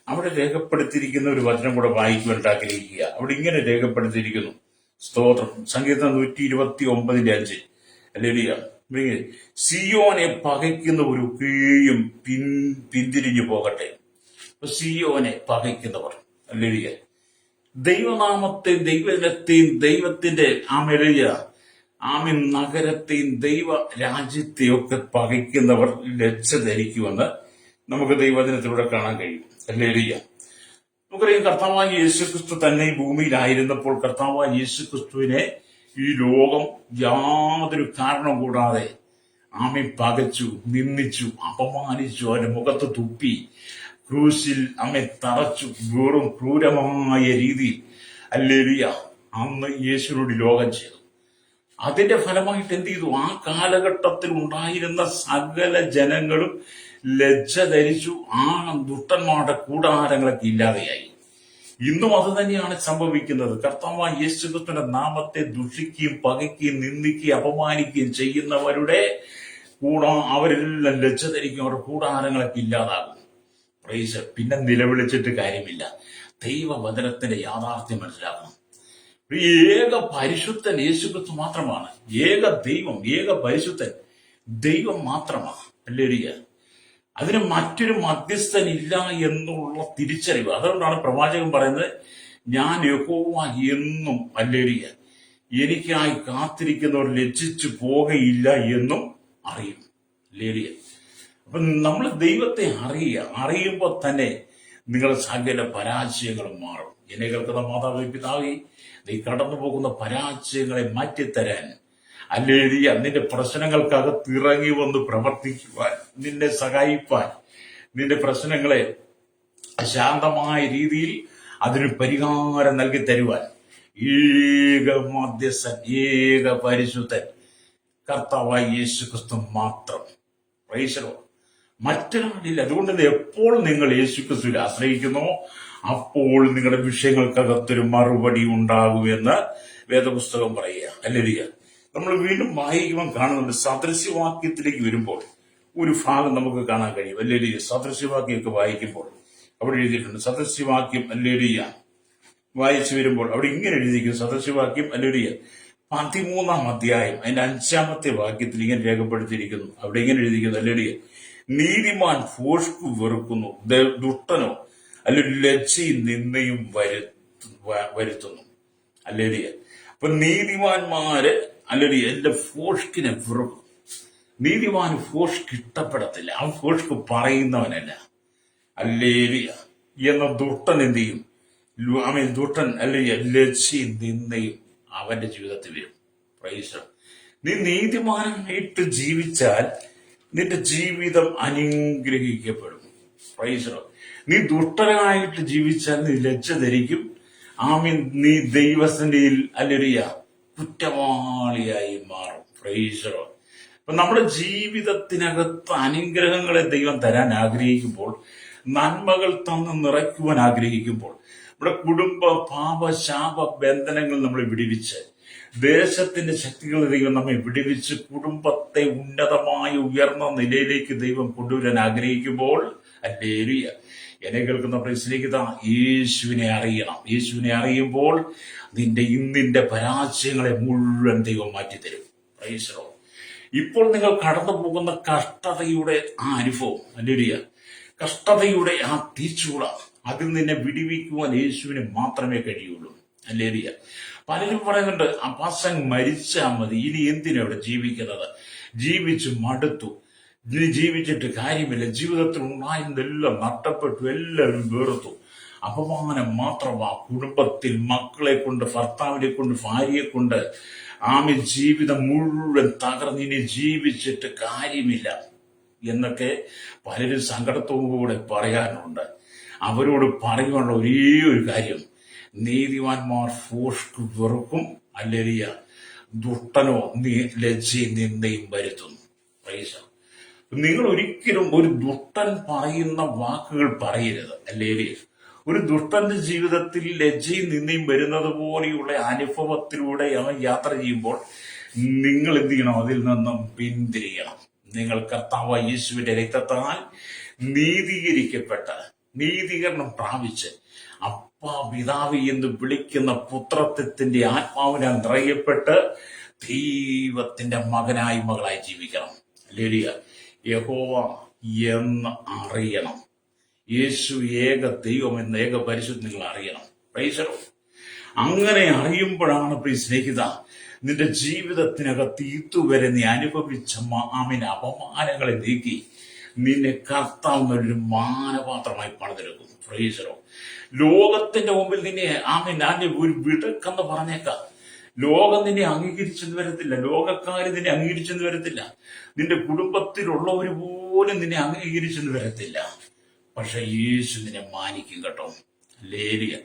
അവിടെ രേഖപ്പെടുത്തിയിരിക്കുന്ന ഒരു വചനം കൂടെ വായിക്കുവാൻ ആഗ്രഹിക്കുക. അവിടെ ഇങ്ങനെ രേഖപ്പെടുത്തിയിരിക്കുന്നു. സ്തോത്രം. സങ്കീർത്തനം 129:5. ഹല്ലേലൂയ. സിയോനെ പകയ്ക്കുന്നവരൊക്കെയും പിന്തിരിഞ്ഞു പോകട്ടെ. സിയോനെ പകയ്ക്കുന്നവർ ഹല്ലേലൂയ ദൈവനാമത്തെ, ദൈവജനത്തെയും ദൈവത്തിന്റെ നഗരത്തെയും ദൈവ രാജ്യത്തെയൊക്കെ പകയ്ക്കുന്നവർ ലജ്ജ ധരിക്കുമെന്ന് നമുക്ക് ദൈവജനത്തിലൂടെ കാണാൻ കഴിയും. ഹല്ലേലൂയ. നമുക്കറിയാം, കർത്താവായ യേശുക്രിസ്തു തന്നെ ഈ ഭൂമിയിലായിരുന്നപ്പോൾ കർത്താവായ യേശുക്രിസ്തുവിനെ ഈ ലോകം യാതൊരു കാരണം കൂടാതെ പകച്ചു, നിന്ദിച്ചു, അപമാനിച്ചു, അവന്റെ മുഖത്ത് തുപ്പി, ക്രൂശിൽ തറച്ചു, വെറും ക്രൂരമായ രീതിയിൽ ഹല്ലേലൂയ അന്ന് യേശുവിനോട് ലോകം ചെയ്തു. അതിന്റെ ഫലമായിട്ട് എന്ത് ചെയ്തു? ആ കാലഘട്ടത്തിൽ ഉണ്ടായിരുന്ന സകല ജനങ്ങളും ലജ്ജ ധരിച്ചു. ദുഷ്ടന്മാരുടെ കൂടാരങ്ങളൊക്കെ ഇല്ലാതെയായി. ഇന്നും അത് തന്നെയാണ് സംഭവിക്കുന്നത്. കർത്താവായ യേശുക്രിസ്തുവിന്റെ നാമത്തെ ദുഷിക്കുകയും പകയ്ക്കുകയും നിന്ദിക്കുകയും അപമാനിക്കുകയും ചെയ്യുന്നവരുടെ അവരെല്ലാം ലജ്ജ ധരിക്കും. അവരുടെ കൂടാരങ്ങളൊക്കെ ഇല്ലാതാകും. പ്രൈസ്. പിന്നെ നിലവിളിച്ചിട്ട് കാര്യമില്ല. ദൈവവചനത്തിന്റെ യാഥാർത്ഥ്യം മനസ്സിലാക്കണം. ഏക പരിശുദ്ധൻ യേശുക്രിസ്തു മാത്രമാണ്. ഏക ദൈവം, ഏക പരിശുദ്ധൻ ദൈവം മാത്രമാണ്. ഹല്ലേലൂയ. അതിന് മറ്റൊരു മധ്യസ്ഥൻ ഇല്ല എന്നുള്ള തിരിച്ചറിവ്. അതുകൊണ്ടാണ് പ്രവാചകൻ പറയുന്നത്, ഞാൻ യഹോവ എന്നും ഹല്ലേലൂയ എനിക്കായി കാത്തിരിക്കുന്നവർ ലജ്ജിച്ചു പോകയില്ല എന്നും അറിയും. ഹല്ലേലൂയ. അപ്പൊ നമ്മൾ ദൈവത്തെ അറിയുമ്പോൾ തന്നെ നിങ്ങളുടെ സകല പരാജയങ്ങളും മാറും. എന്നെ കേൾക്കുന്ന മാതാവേ പിതാവേ, നീ കടന്നു പോകുന്ന പരാജയങ്ങളെ മാറ്റിത്തരാൻ, അല്ലേലിയ നിന്റെ പ്രശ്നങ്ങൾക്കകത്ത് ഇറങ്ങി വന്ന് പ്രവർത്തിക്കുവാൻ, നിന്നെ സഹായിപ്പാൻ, നിന്റെ പ്രശ്നങ്ങളെ ശാന്തമായ രീതിയിൽ അതിന് പരിഹാരം നൽകി തരുവാൻ ഏക മധ്യസ്ഥൻ, ഏക പരിശുദ്ധൻ കർത്താവായ യേശു ക്രിസ്തു മാത്രം. പ്രൈസലോ, മറ്റൊരാളില്ല. അതുകൊണ്ട് എപ്പോൾ നിങ്ങൾ യേശു ക്രിസ്തുവിൽ ആശ്രയിക്കുന്നോ അപ്പോൾ നിങ്ങളുടെ വിഷയങ്ങൾക്കകത്തൊരു മറുപടി ഉണ്ടാകുമെന്ന് വേദപുസ്തകം പറയുക. അല്ലേലിയ നമ്മൾ വീണ്ടും വായിക്കുവാൻ കാണുന്നുണ്ട്. സദൃശ്യവാക്യത്തിലേക്ക് വരുമ്പോൾ ഒരു ഭാഗം നമുക്ക് കാണാൻ കഴിയും. അല്ലേലിയ സദൃശ്യവാക്യമൊക്കെ വായിക്കുമ്പോൾ അവിടെ എഴുതിയിട്ടുണ്ട് സദൃശ്യവാക്യം. അല്ലേലിയ വായിച്ചു വരുമ്പോൾ അവിടെ ഇങ്ങനെ എഴുതിയിരിക്കുന്നു. സദൃശ്യവാക്യം അല്ലേലിയ 13-ാം അധ്യായം അതിന്റെ 5-ാമത്തെ വാക്യത്തിൽ ഇങ്ങനെ രേഖപ്പെടുത്തിയിരിക്കുന്നു. അവിടെ ഇങ്ങനെ എഴുതിയിരിക്കുന്നു. അല്ലേലിയ നീതിമാൻ ഭോഷ്കു വെറുക്കുന്നു, ദുഷ്ടനോ അല്ലെങ്കിൽ ലജ്ജയും നിന്നയും വരുത്തുന്നു. അല്ലേലിയ അപ്പൊ നീതിമാന്മാര് അല്ലെങ്കിൽ എന്റെ ഫോഷ്കിനെ വെറുക്കും. നീതിമാൻ ഫോഷ്ക്ക് ഇഷ്ടപ്പെടത്തില്ല, അവൻ ഫോഷ്ക്ക് പറയുന്നവനല്ല. അല്ലേലിയ എന്ന ദുഷ്ടൻ എന്ത് ചെയ്യും? ദുഷ്ടൻ അല്ലെങ്കിൽ ലജ്ജയും നിന്നയും അവന്റെ ജീവിതത്തിൽ വരും. പ്രൈസ്. നീ നീതിമാനായിട്ട് ജീവിച്ചാൽ നിന്റെ ജീവിതം അനുഗ്രഹിക്കപ്പെടും. പ്രൈസ്. നീ ദുഷ്ടനായിട്ട് ജീവിച്ചാൽ നീ ലജ്ജ ധരിക്കും. നീ ദൈവസന്നിധിയിൽ അല്ലേലിയ കുറ്റവാളിയായി മാറും. പ്രൈസ്. അപ്പൊ നമ്മുടെ ജീവിതത്തിനകത്ത് അനുഗ്രഹങ്ങളെ ദൈവം തരാൻ ആഗ്രഹിക്കുമ്പോൾ, നന്മകൾ തന്ന് നിറയ്ക്കുവാൻ ആഗ്രഹിക്കുമ്പോൾ, നമ്മുടെ കുടുംബ പാപ ശാപ ബന്ധനങ്ങൾ നമ്മളെ വിടുവിച്ച്, ദേശത്തിന്റെ ശക്തികൾ ദൈവം നമ്മെ വിടുവിച്ച് കുടുംബത്തെ ഉന്നതമായ ഉയർന്ന നിലയിലേക്ക് ദൈവം കൊണ്ടുവരാൻ ആഗ്രഹിക്കുമ്പോൾ, ഹല്ലേലൂയ, എന്നെ കേൾക്കുന്ന പ്രശ്നേഹിത യേശുവിനെ അറിയണം. യേശുവിനെ അറിയുമ്പോൾ ഇന്നിന്റെ പരാജയങ്ങളെ മുഴുവൻ ദൈവം മാറ്റിത്തരും. Price the Lord. ഇപ്പോൾ നിങ്ങൾ കടന്നു പോകുന്ന കഷ്ടതയുടെ ആ അനുഭവം, ഹല്ലേലൂയ, കഷ്ടതയുടെ ആ തീച്ചൂള, അതിൽ നിന്നെ വിടിവിക്കുവാൻ യേശുവിന് മാത്രമേ കഴിയുള്ളൂ. ഹല്ലേലൂയ. പലരും പറയുന്നുണ്ട്, അപ്പാസൻ മരിച്ചാൽ മതി, ഇനി എന്തിനാ ഇവിടെ ജീവിക്കുന്നത്, ജീവിച്ചു മടുത്തു, ഇനി ജീവിച്ചിട്ട് കാര്യമില്ല, ജീവിതത്തിൽ ഉണ്ടായിരുന്നെല്ലാം നഷ്ടപ്പെട്ടു, എല്ലാവരും വേർത്തു, അപമാനം മാത്രമാ, കുടുംബത്തിൽ മക്കളെ കൊണ്ട്, ഭർത്താവിനെ കൊണ്ട്, ഭാര്യയെ കൊണ്ട് ജീവിതം മുഴുവൻ തകർന്നിനി ജീവിച്ചിട്ട് കാര്യമില്ല എന്നൊക്കെ പലരും സങ്കടത്തോടുകൂടെ പറയാനുണ്ട്. അവരോട് പറയുവാനുള്ള ഒരേ ഒരു കാര്യം, നീതിമാന്മാർ ഫോഷ്ക്ക് വെറുക്കും, അല്ലേലിയ ദുഷ്ടനോ ലജ്ജയും നിന്ദയും വരുത്തുന്നു. പ്രൈസ്. നിങ്ങൾ ഒരിക്കലും ഒരു ദുഷ്ടൻ പറയുന്ന വാക്കുകൾ പറയരുത്. അല്ലേലിയ ഒരു ദുഷ്ടന്റെ ജീവിതത്തിൽ ലജ്ജയും നിന്ദയും വരുന്നത് പോലെയുള്ള അനുഭവത്തിലൂടെ അവൻ യാത്ര ചെയ്യുമ്പോൾ നിങ്ങൾ എന്ത് ചെയ്യണം? അതിൽ നിന്നും പിന്തിരിയണം. നിങ്ങൾ കർത്താവായ യേശുവിന്റെ രക്തത്താൽ നീതീകരിക്കപ്പെട്ട, നീതീകരണം പ്രാപിച്ച് അപ്പാ പിതാവി എന്ന് വിളിക്കുന്ന പുത്രത്വത്തിന്റെ ആത്മാവിനാൽ നിറയപ്പെട്ട് ദൈവത്തിന്റെ മകനായി മകളായി ജീവിക്കണം. ഹല്ലേലൂയ. യഹോവ എന്ന് അറിയണം. യേശു ഏക ദൈവം എന്ന്, ഏക പരിശുദ്ധ നിങ്ങൾ അറിയണം. Price the Lord. അങ്ങനെ അറിയുമ്പോഴാണ് സ്നേഹിത, നിന്റെ ജീവിതത്തിനകത്ത് ഇതുവരെ നീ അനുഭവിച്ച അപമാനങ്ങളെ നീക്കി നിന്നെ കർത്താവിനൊരു മാനപാത്രമായി പണിതെടുക്കും. Praise the lord. ലോകത്തിന്റെ മുമ്പിൽ നിന്നെ ഒരു വിടക്കെന്ന് പറഞ്ഞേക്കാം. ലോകം നിന്നെ അംഗീകരിച്ചെന്ന് വരത്തില്ല, ലോകക്കാര് നിന്നെ അംഗീകരിച്ചെന്ന് വരത്തില്ല, നിന്റെ കുടുംബത്തിലുള്ളവർ പോലും നിന്നെ അംഗീകരിച്ചെന്ന് വരത്തില്ല. പക്ഷെ യേശു നിന്നെ മാനിക്കും കേട്ടോ. ഹല്ലേലൂയ.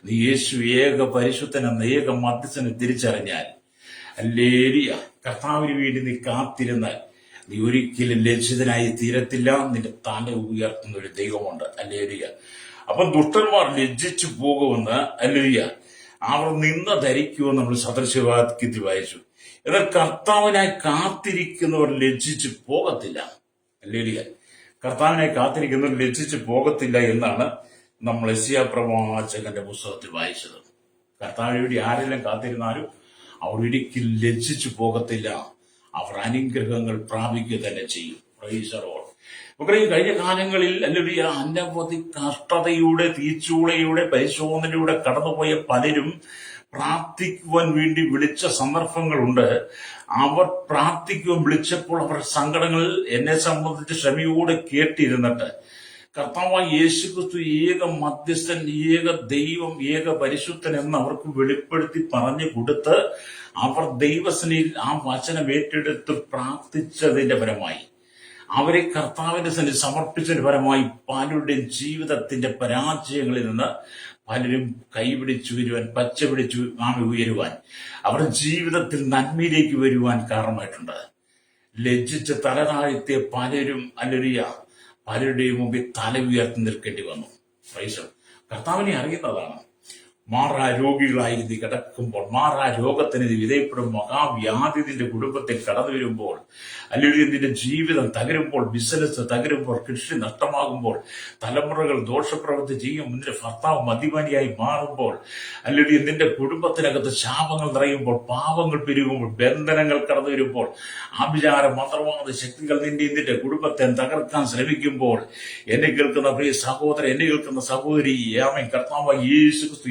നീ യേശു ഏക പരിശുദ്ധനെന്ന ഏക മധ്യസ്ഥനെ തിരിച്ചറിഞ്ഞാൽ, ഹല്ലേലൂയ, കർത്താവിന് വേണ്ടി നീ കാത്തിരുന്നാൽ നീ ഒരിക്കലും ലജ്ജിതനായി തീരത്തില്ല. നിന്റെ തല ഉയർത്തുന്ന ഒരു ദൈവമുണ്ട്. ഹല്ലേലൂയ. അപ്പൊ ദുഷ്ടന്മാർ ലജ്ജിച്ചു പോകുമെന്ന്, ഹല്ലേലൂയ, അവർ നിന്ന ധരിക്കുമെന്ന് നമ്മൾ സദൃശവാക്യത്തിൽ വായിച്ചു. എന്നാൽ കർത്താവിനായി കാത്തിരിക്കുന്നവർ ലജ്ജിച്ചു പോകത്തില്ല. ഹല്ലേലൂയ. കർത്താവിനെ കാത്തിരിക്കുന്നവർ ലജ്ജിച്ചു പോകത്തില്ല എന്നാണ് നമ്മൾ യെശയ്യാ പ്രവാചകന്റെ പുസ്തകത്തിൽ വായിച്ചത്. കർത്താവിന് വേണ്ടി ആരെല്ലാം കാത്തിരുന്നാലും അവർ ഒരിക്കലും ലജ്ജിച്ചു പോകത്തില്ല. അവർ അനുഗ്രഹങ്ങൾ പ്രാപിക്കുക തന്നെ ചെയ്യും. Price the Lord. നമുക്കറിയാം, കഴിഞ്ഞ കാലങ്ങളിൽ ഹല്ലേലൂയ അനവധി കഷ്ടതയുടെ, തീച്ചൂളയുടെ, പരിശോധനയുടെ കടന്നുപോയ പലരും പ്രാർത്ഥിക്കുവാൻ വേണ്ടി വിളിച്ച സന്ദർഭങ്ങളുണ്ട്. അവർ പ്രാർത്ഥിക്കുവാൻ വിളിച്ചപ്പോൾ അവരുടെ സങ്കടങ്ങൾ എന്നെ സംബന്ധിച്ച് ക്ഷമയോടെ കേട്ടിരുന്നിട്ട് കർത്താവായ യേശുക്രിസ്തു ഏക മധ്യസ്ഥൻ, ഏക ദൈവം, ഏക പരിശുദ്ധൻ എന്ന് അവർക്ക് വെളിപ്പെടുത്തി പറഞ്ഞു കൊടുത്ത് അവർ ദൈവസനയിൽ ആ വചനം ഏറ്റെടുത്ത് പ്രാർത്ഥിച്ചതിന്റെ ഫലമായി, അവരെ കർത്താവിന്റെ സന്നിധി സമർപ്പിച്ചതിന്റെ ഫലമായി പലരുടെയും ജീവിതത്തിന്റെ പരാജയങ്ങളിൽ നിന്ന് പലരും കൈപിടിച്ചു വരുവാൻ, പച്ച പിടിച്ചു ഉയരുവാൻ, അവരുടെ ജീവിതത്തിൽ നന്മയിലേക്ക് വരുവാൻ കാരണമായിട്ടുണ്ട്. ലജ്ജിച്ച് തലതാഴ്ത്തിയ പലരും പലരുടെയും മുമ്പിൽ തല ഉയർത്തി നിൽക്കേണ്ടി വന്നു. കർത്താവിനെ അറിയുന്നതാണ്. മാറാ രോഗികളായി നീ കിടക്കുമ്പോൾ, മാറാ രോഗത്തിന് നീ വിധേയപ്പെടുമ്പോൾ, മഹാവ്യാധി നിന്റെ കുടുംബത്തിൽ കടന്നു വരുമ്പോൾ, അല്ലെങ്കിൽ നിന്റെ ജീവിതം തകരുമ്പോൾ, ബിസിനസ് തകരുമ്പോൾ, കൃഷി നഷ്ടമാകുമ്പോൾ, തലമുറകൾ ദോഷപ്രവൃത്തി ചെയ്യും, നിന്റെ ഭർത്താവ് മദ്യപാനിയായി മാറുമ്പോൾ, അല്ലെങ്കിൽ നിന്റെ കുടുംബത്തിനകത്ത് ശാപങ്ങൾ നിറയുമ്പോൾ, പാപങ്ങൾ പെരുകുമ്പോൾ, ബന്ധനങ്ങൾ കടന്നു വരുമ്പോൾ, ആഭിചാര മന്ത്രവാദ ശക്തികൾ നിന്റെ കുടുംബത്തെ തകർക്കാൻ ശ്രമിക്കുമ്പോൾ, എന്നെ കേൾക്കുന്ന പ്രിയ സഹോദരൻ, എന്നെ കേൾക്കുന്ന സഹോദരി, ആമേൻ, കർത്താവായ യേശുക്രിസ്തു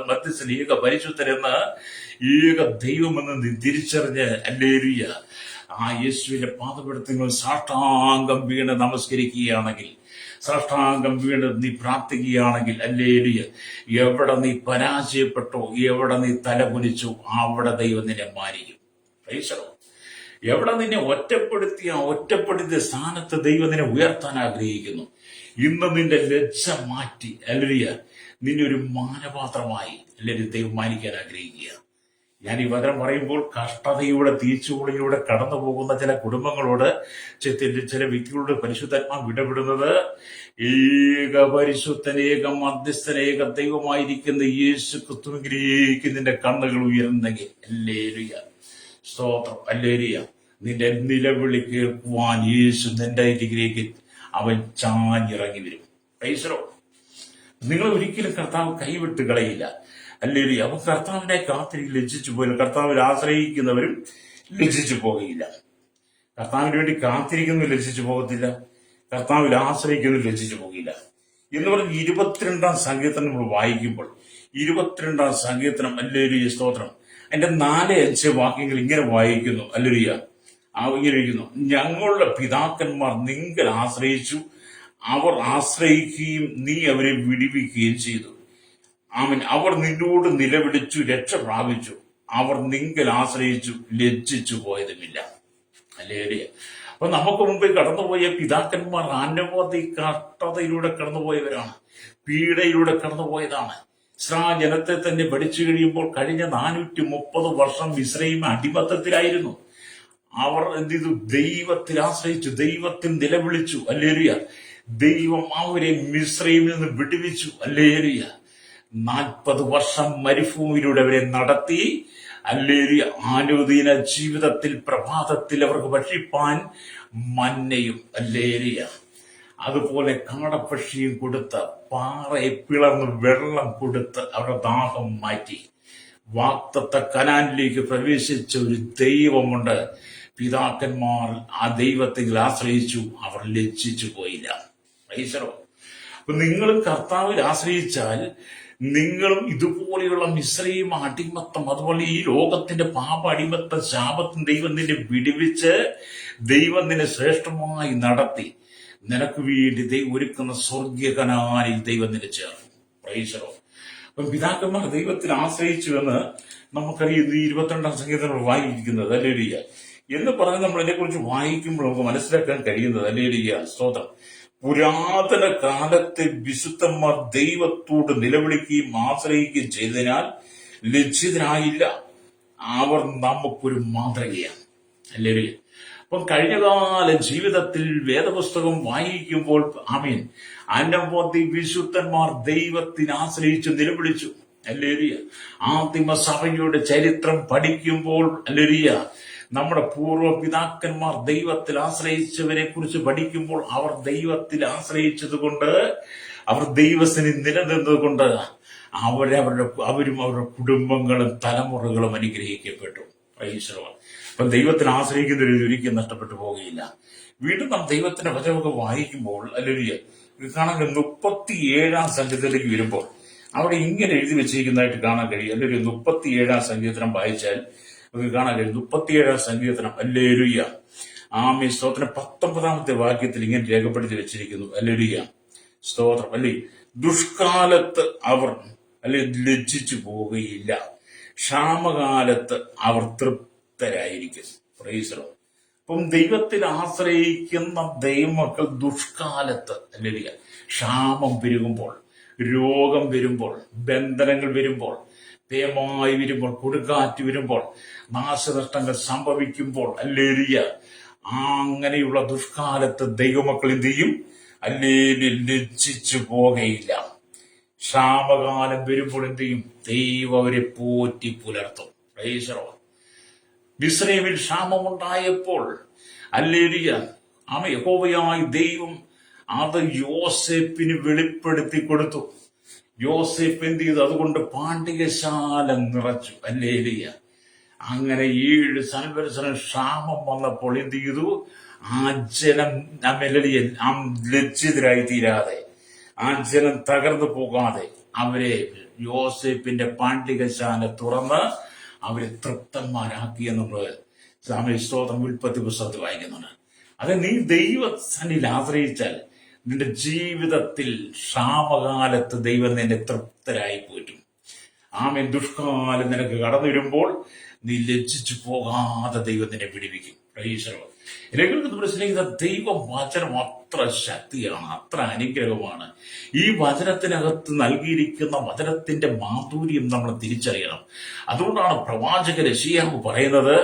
മധ്യസ്ഥൻ, ഏക പരിശുദ്ധരെന്ന്, ഏക ദൈവമെന്ന് നീ തിരിച്ചറിഞ്ഞ് ഹല്ലേലൂയ ആ യേശുവിന്റെ പാദപീഠത്തിൽ സാഷ്ടാംഗം വീണ് നമസ്കരിക്കുകയാണെങ്കിൽ, സാഷ്ടാംഗം വീണ് നീ പ്രാർത്ഥിക്കുകയാണെങ്കിൽ, ഹല്ലേലൂയ, എവിടെ നീ പരാജയപ്പെട്ടോ, എവിടെ നീ തലകുനിച്ചു, അവിടെ ദൈവം നിന്നെ മാനിക്കും. എവിടെ നിന്നെ ഒറ്റപ്പെടുത്തിയ സ്ഥാനത്ത് ദൈവം നിന്നെ ഉയർത്താൻ ആഗ്രഹിക്കുന്നു. ഇന്ന് നിന്റെ ലജ്ജ മാറ്റി, ഹല്ലേലൂയ, നിന്നെ ഒരു മാനപാത്രമായി അല്ലെങ്കിൽ ദൈവം മാനിക്കാൻ ആഗ്രഹിക്കുക. ഞാൻ ഈ വചനം പറയുമ്പോൾ കഷ്ടതയുടെ തീച്ചുകൂടിലൂടെ കടന്നു പോകുന്ന ചില കുടുംബങ്ങളോട്, ചില വ്യക്തികളോട് പരിശുദ്ധാത്മാവ് ഇടപെടുന്നത്, ഏക പരിശുദ്ധൻ, ഏക മധ്യസ്ഥൻ, ഏക ദൈവമായിരിക്കുന്ന യേശു ക്രിസ്തുവിലേക്ക് നിന്റെ കണ്ണുകൾ ഉയർന്നെങ്കിൽ, ഹല്ലേലൂയ, സ്തോത്രം, ഹല്ലേലൂയ, നിന്റെ നിലവിളി കേൾക്കുവാൻ യേശു നിന്റെ അരികിലേക്ക് അവൻ ചാഞ്ഞിറങ്ങി വരും. നിങ്ങൾ ഒരിക്കലും കർത്താവ് കൈവിട്ട് കളയില്ല. ഹല്ലേലൂയ. അവൻ കർത്താവിനെ കാത്തിരിക്കും, ലജ്ജിച്ചു പോയില്ല. കർത്താവിൽ ആശ്രയിക്കുന്നവരും ലജ്ജിച്ചു പോകുകയില്ല. കർത്താവിന് വേണ്ടി കാത്തിരിക്കുന്നവർ ലജ്ജിച്ചു പോകത്തില്ല, കർത്താവിൽ ആശ്രയിക്കുന്നവർ ലജ്ജിച്ചു പോകില്ല എന്ന് പറഞ്ഞ് 22-ാം സങ്കീർത്തനം നമ്മൾ വായിക്കുമ്പോൾ, 22-ാം സങ്കീർത്തനം, ഹല്ലേലൂയ, സ്തോത്രം, അതിന്റെ 4-5 വാക്യങ്ങൾ ഇങ്ങനെ വായിക്കുന്നു. ഹല്ലേലൂയ, ഇങ്ങനെ ഇരിക്കുന്നു: ഞങ്ങളുടെ പിതാക്കന്മാർ നിങ്കൽ ആശ്രയിച്ചു, അവർ ആശ്രയിക്കുകയും നീ അവരെ വിടിവിക്കുകയും ചെയ്തു. ആമേൻ. അവർ നിന്നോട് നിലവിളിച്ചു, രക്ഷ പ്രാപിച്ചു. അവർ നിങ്കൽ ആശ്രയിച്ചു, ലജ്ജിച്ചു പോയതുമില്ല. ഹല്ലേലൂയ. അപ്പൊ നമുക്ക് മുമ്പിൽ കടന്നുപോയ പിതാക്കന്മാർ അനവധി കഷ്ടതയിലൂടെ കടന്നുപോയവരാണ്, പീഡയിലൂടെ കടന്നുപോയതാണ്. ഇസ്രായേൽ ജനത്തെ തന്നെ പഠിച്ചു കഴിയുമ്പോൾ കഴിഞ്ഞ 430 വർഷം മിസ്രയീം അടിമത്തത്തിലായിരുന്നു. അവർ എന്ത് ചെയ്തു? ദൈവത്തിൽ ആശ്രയിച്ചു, ദൈവത്തിൽ നിലവിളിച്ചു. ഹല്ലേലൂയ. ദൈവം അവരെ മിസ്രയീമിൽ നിന്ന് വിടുവിച്ചു. ഹല്ലേലൂയ. 40 വർഷം മരുഭൂമിയിലൂടെ അവരെ നടത്തി. ഹല്ലേലൂയ. അനുദിന ജീവിതത്തിൽ പ്രഭാതത്തിൽ അവർക്ക് ഭക്ഷിപ്പാൻ മന്നയും, ഹല്ലേലൂയ, അതുപോലെ കാടപ്പക്ഷിയും കൊടുത്ത്, പാറയെ പിളർന്ന് വെള്ളം കൊടുത്ത് അവരുടെ ദാഹം മാറ്റി. വാഗ്ദത്ത കനാനിലേക്ക് പ്രവേശിച്ച ഒരു ദൈവമുണ്ട്. പിതാക്കന്മാർ ആ ദൈവത്തിൽ ആശ്രയിച്ചു, അവർ ലജ്ജിച്ചു പോയില്ല. അപ്പൊ നിങ്ങളും കർത്താവിൽ ആശ്രയിച്ചാൽ നിങ്ങളും ഇതുപോലെയുള്ള മിസ്രയീം അടിമത്തം, അതുപോലെ ഈ ലോകത്തിന്റെ പാപ അടിമത്തം, ശാപത്തും ദൈവം നിന്നെ വിടുവിച്ച്, ദൈവം നിന്നെ ശ്രേഷ്ഠമായി നടത്തി, നിനക്ക് വേണ്ടി ദൈവം ഒരുക്കുന്ന സ്വർഗീയ കനാനിൽ ദൈവം നിന്നെ ചേർന്നു. പ്രൈസറോ. അപ്പം പിതാക്കന്മാർ ദൈവത്തിൽ ആശ്രയിച്ചു എന്ന് നമുക്കറിയാം. 22-ാം സങ്കീർത്തനം വായിക്കുന്നത്, ഹല്ലേലൂയ, എന്ന് പറഞ്ഞ് നമ്മൾ ഇതിനെക്കുറിച്ച് വായിക്കുമ്പോൾ നമുക്ക് മനസ്സിലാക്കാൻ കഴിയുന്നത്, ഹല്ലേലൂയ, സ്തോത്രം, പുരാതന കാലത്തെ വിശുദ്ധന്മാർ ദൈവത്തോട് നിലവിളിക്കുകയും ആശ്രയിക്കുകയും ചെയ്തതിനാൽ ലജ്ജിതരായില്ല. അവർ നമുക്കൊരു മാതൃകയാണ്. ഹല്ലേലൂയ. അപ്പം കഴിഞ്ഞകാല ജീവിതത്തിൽ വേദപുസ്തകം വായിക്കുമ്പോൾ, ആമീൻ, അനവധി വിശുദ്ധന്മാർ ദൈവത്തിന് ആശ്രയിച്ച് നിലവിളിച്ചു. ഹല്ലേലൂയ. ആദിമ സഭയുടെ ചരിത്രം പഠിക്കുമ്പോൾ, ഹല്ലേലൂയ, നമ്മുടെ പൂർവ്വ പിതാക്കന്മാർ ദൈവത്തിൽ ആശ്രയിച്ചവരെ കുറിച്ച് പഠിക്കുമ്പോൾ, അവർ ദൈവത്തിൽ ആശ്രയിച്ചത് കൊണ്ട്, അവർ ദൈവത്തിന് നിലനിന്നത് കൊണ്ട് അവരും അവരുടെ കുടുംബങ്ങളും തലമുറകളും അനുഗ്രഹിക്കപ്പെട്ടു. അപ്പൊ ദൈവത്തിൽ ആശ്രയിക്കുന്നവർ ഒരിക്കലും നഷ്ടപ്പെട്ടു പോകുകയില്ല. വീണ്ടും നാം ദൈവത്തിന്റെ വചനമൊക്കെ വായിക്കുമ്പോൾ, ഹല്ലേലൂയ, കാണാൻ 37-ാം സങ്കീർത്തനത്തിലേക്ക് വരുമ്പോൾ അവിടെ ഇങ്ങനെ എഴുതി വെച്ചിരിക്കുന്നതായിട്ട് കാണാൻ കഴിയും. ഹല്ലേലൂയ. 37-ാം സങ്കീർത്തനം വായിച്ചാൽ നമുക്ക് കാണാൻ കഴിയും. 37-ാം സങ്കീർത്തനം, ഹല്ലേലൂയ, ആമേ സ്തോത്രം. 19-ാമത്തെ വാക്യത്തിൽ ഇങ്ങനെ രേഖപ്പെടുത്തി വെച്ചിരിക്കുന്നു. ഹല്ലേലൂയ, സ്തോത്രം. അല്ലേ, ദുഷ്കാലത്ത് അവർ അല്ലെ ലജ്ജിച്ചു പോവുകയില്ല, ക്ഷാമകാലത്ത് അവർ തൃപ്തരായിരിക്കും. Praise the lord. അപ്പം ദൈവത്തിൽ ആശ്രയിക്കുന്ന ദൈവമക്കൾ ദുഷ്കാലത്ത് അല്ലെങ്കിൽ ക്ഷാമം പെരുകുമ്പോൾ, രോഗം വരുമ്പോൾ, ബന്ധനങ്ങൾ വരുമ്പോൾ, പേമായി വരുമ്പോൾ, കൊടുങ്കാറ്റ് വരുമ്പോൾ, നാശനഷ്ടങ്ങൾ സംഭവിക്കുമ്പോൾ, അല്ലേലിയ, അങ്ങനെയുള്ള ദുഷ്കാലത്ത് ദൈവമക്കൾ എന്ത് ചെയ്യും? അല്ലേലി ലജ്ജിച്ചു പോകയില്ല. ക്ഷാമകാലം വരുമ്പോൾ എന്ത് ചെയ്യും? ദൈവം അവരെ പോറ്റി പുലർത്തും. Praise the lord. മിസ്രയീമിൽ ക്ഷാമമുണ്ടായപ്പോൾ ഹല്ലേലൂയ, യഹോവയായ ദൈവം അത് യോസേപ്പിന് വെളിപ്പെടുത്തി കൊടുത്തു. യോസേപ്പ് എന്ത് ചെയ്തു? അതുകൊണ്ട് പാണ്ഡികശാല നിറച്ചു. ഹല്ലേലൂയ. അങ്ങനെ 7 സംവത്സരം ക്ഷാമം വന്നപ്പോൾ എന്ത് ചെയ്തു? ആ ജനം ലജ്ജിതരായി തീരാതെ, ആ ജനം തകർന്നു പോകാതെ അവരെ യോസേപ്പിന്റെ പാണ്ഡികശാല തുറന്ന് അവരെ തൃപ്തന്മാരാക്കി എന്നുള്ളത് സ്തോത്രം ഉൽപ്പത്തി പുസ്തകത്തിൽ വായിക്കുന്നുണ്ട്. അത് നീ ദൈവസന്നിധിയിൽ ആശ്രയിച്ചാൽ നിന്റെ ജീവിതത്തിൽ ക്ഷാമകാലത്ത് ദൈവം നിന്നെ തൃപ്തരായി പോയിട്ടും. ആമേൻ. ദുഷ്കാലം നിനക്ക് കടന്നു വരുമ്പോൾ നീ ലജ്ജിച്ചു പോകാതെ ദൈവം നിന്നെ പിടിപ്പിക്കും. Price the Lord. നമ്മുടെ സ്നേഹിത, ദൈവവചനം അത്ര ശക്തിയാണ്, അത്ര അനുഗ്രഹമാണ്. ഈ വചനത്തിനകത്ത് നൽകിയിരിക്കുന്ന വചനത്തിന്റെ മാധുര്യം നമ്മൾ തിരിച്ചറിയണം. അതുകൊണ്ടാണ് പ്രവാചകൻ യെശയ്യാവ് പറയുന്നത്,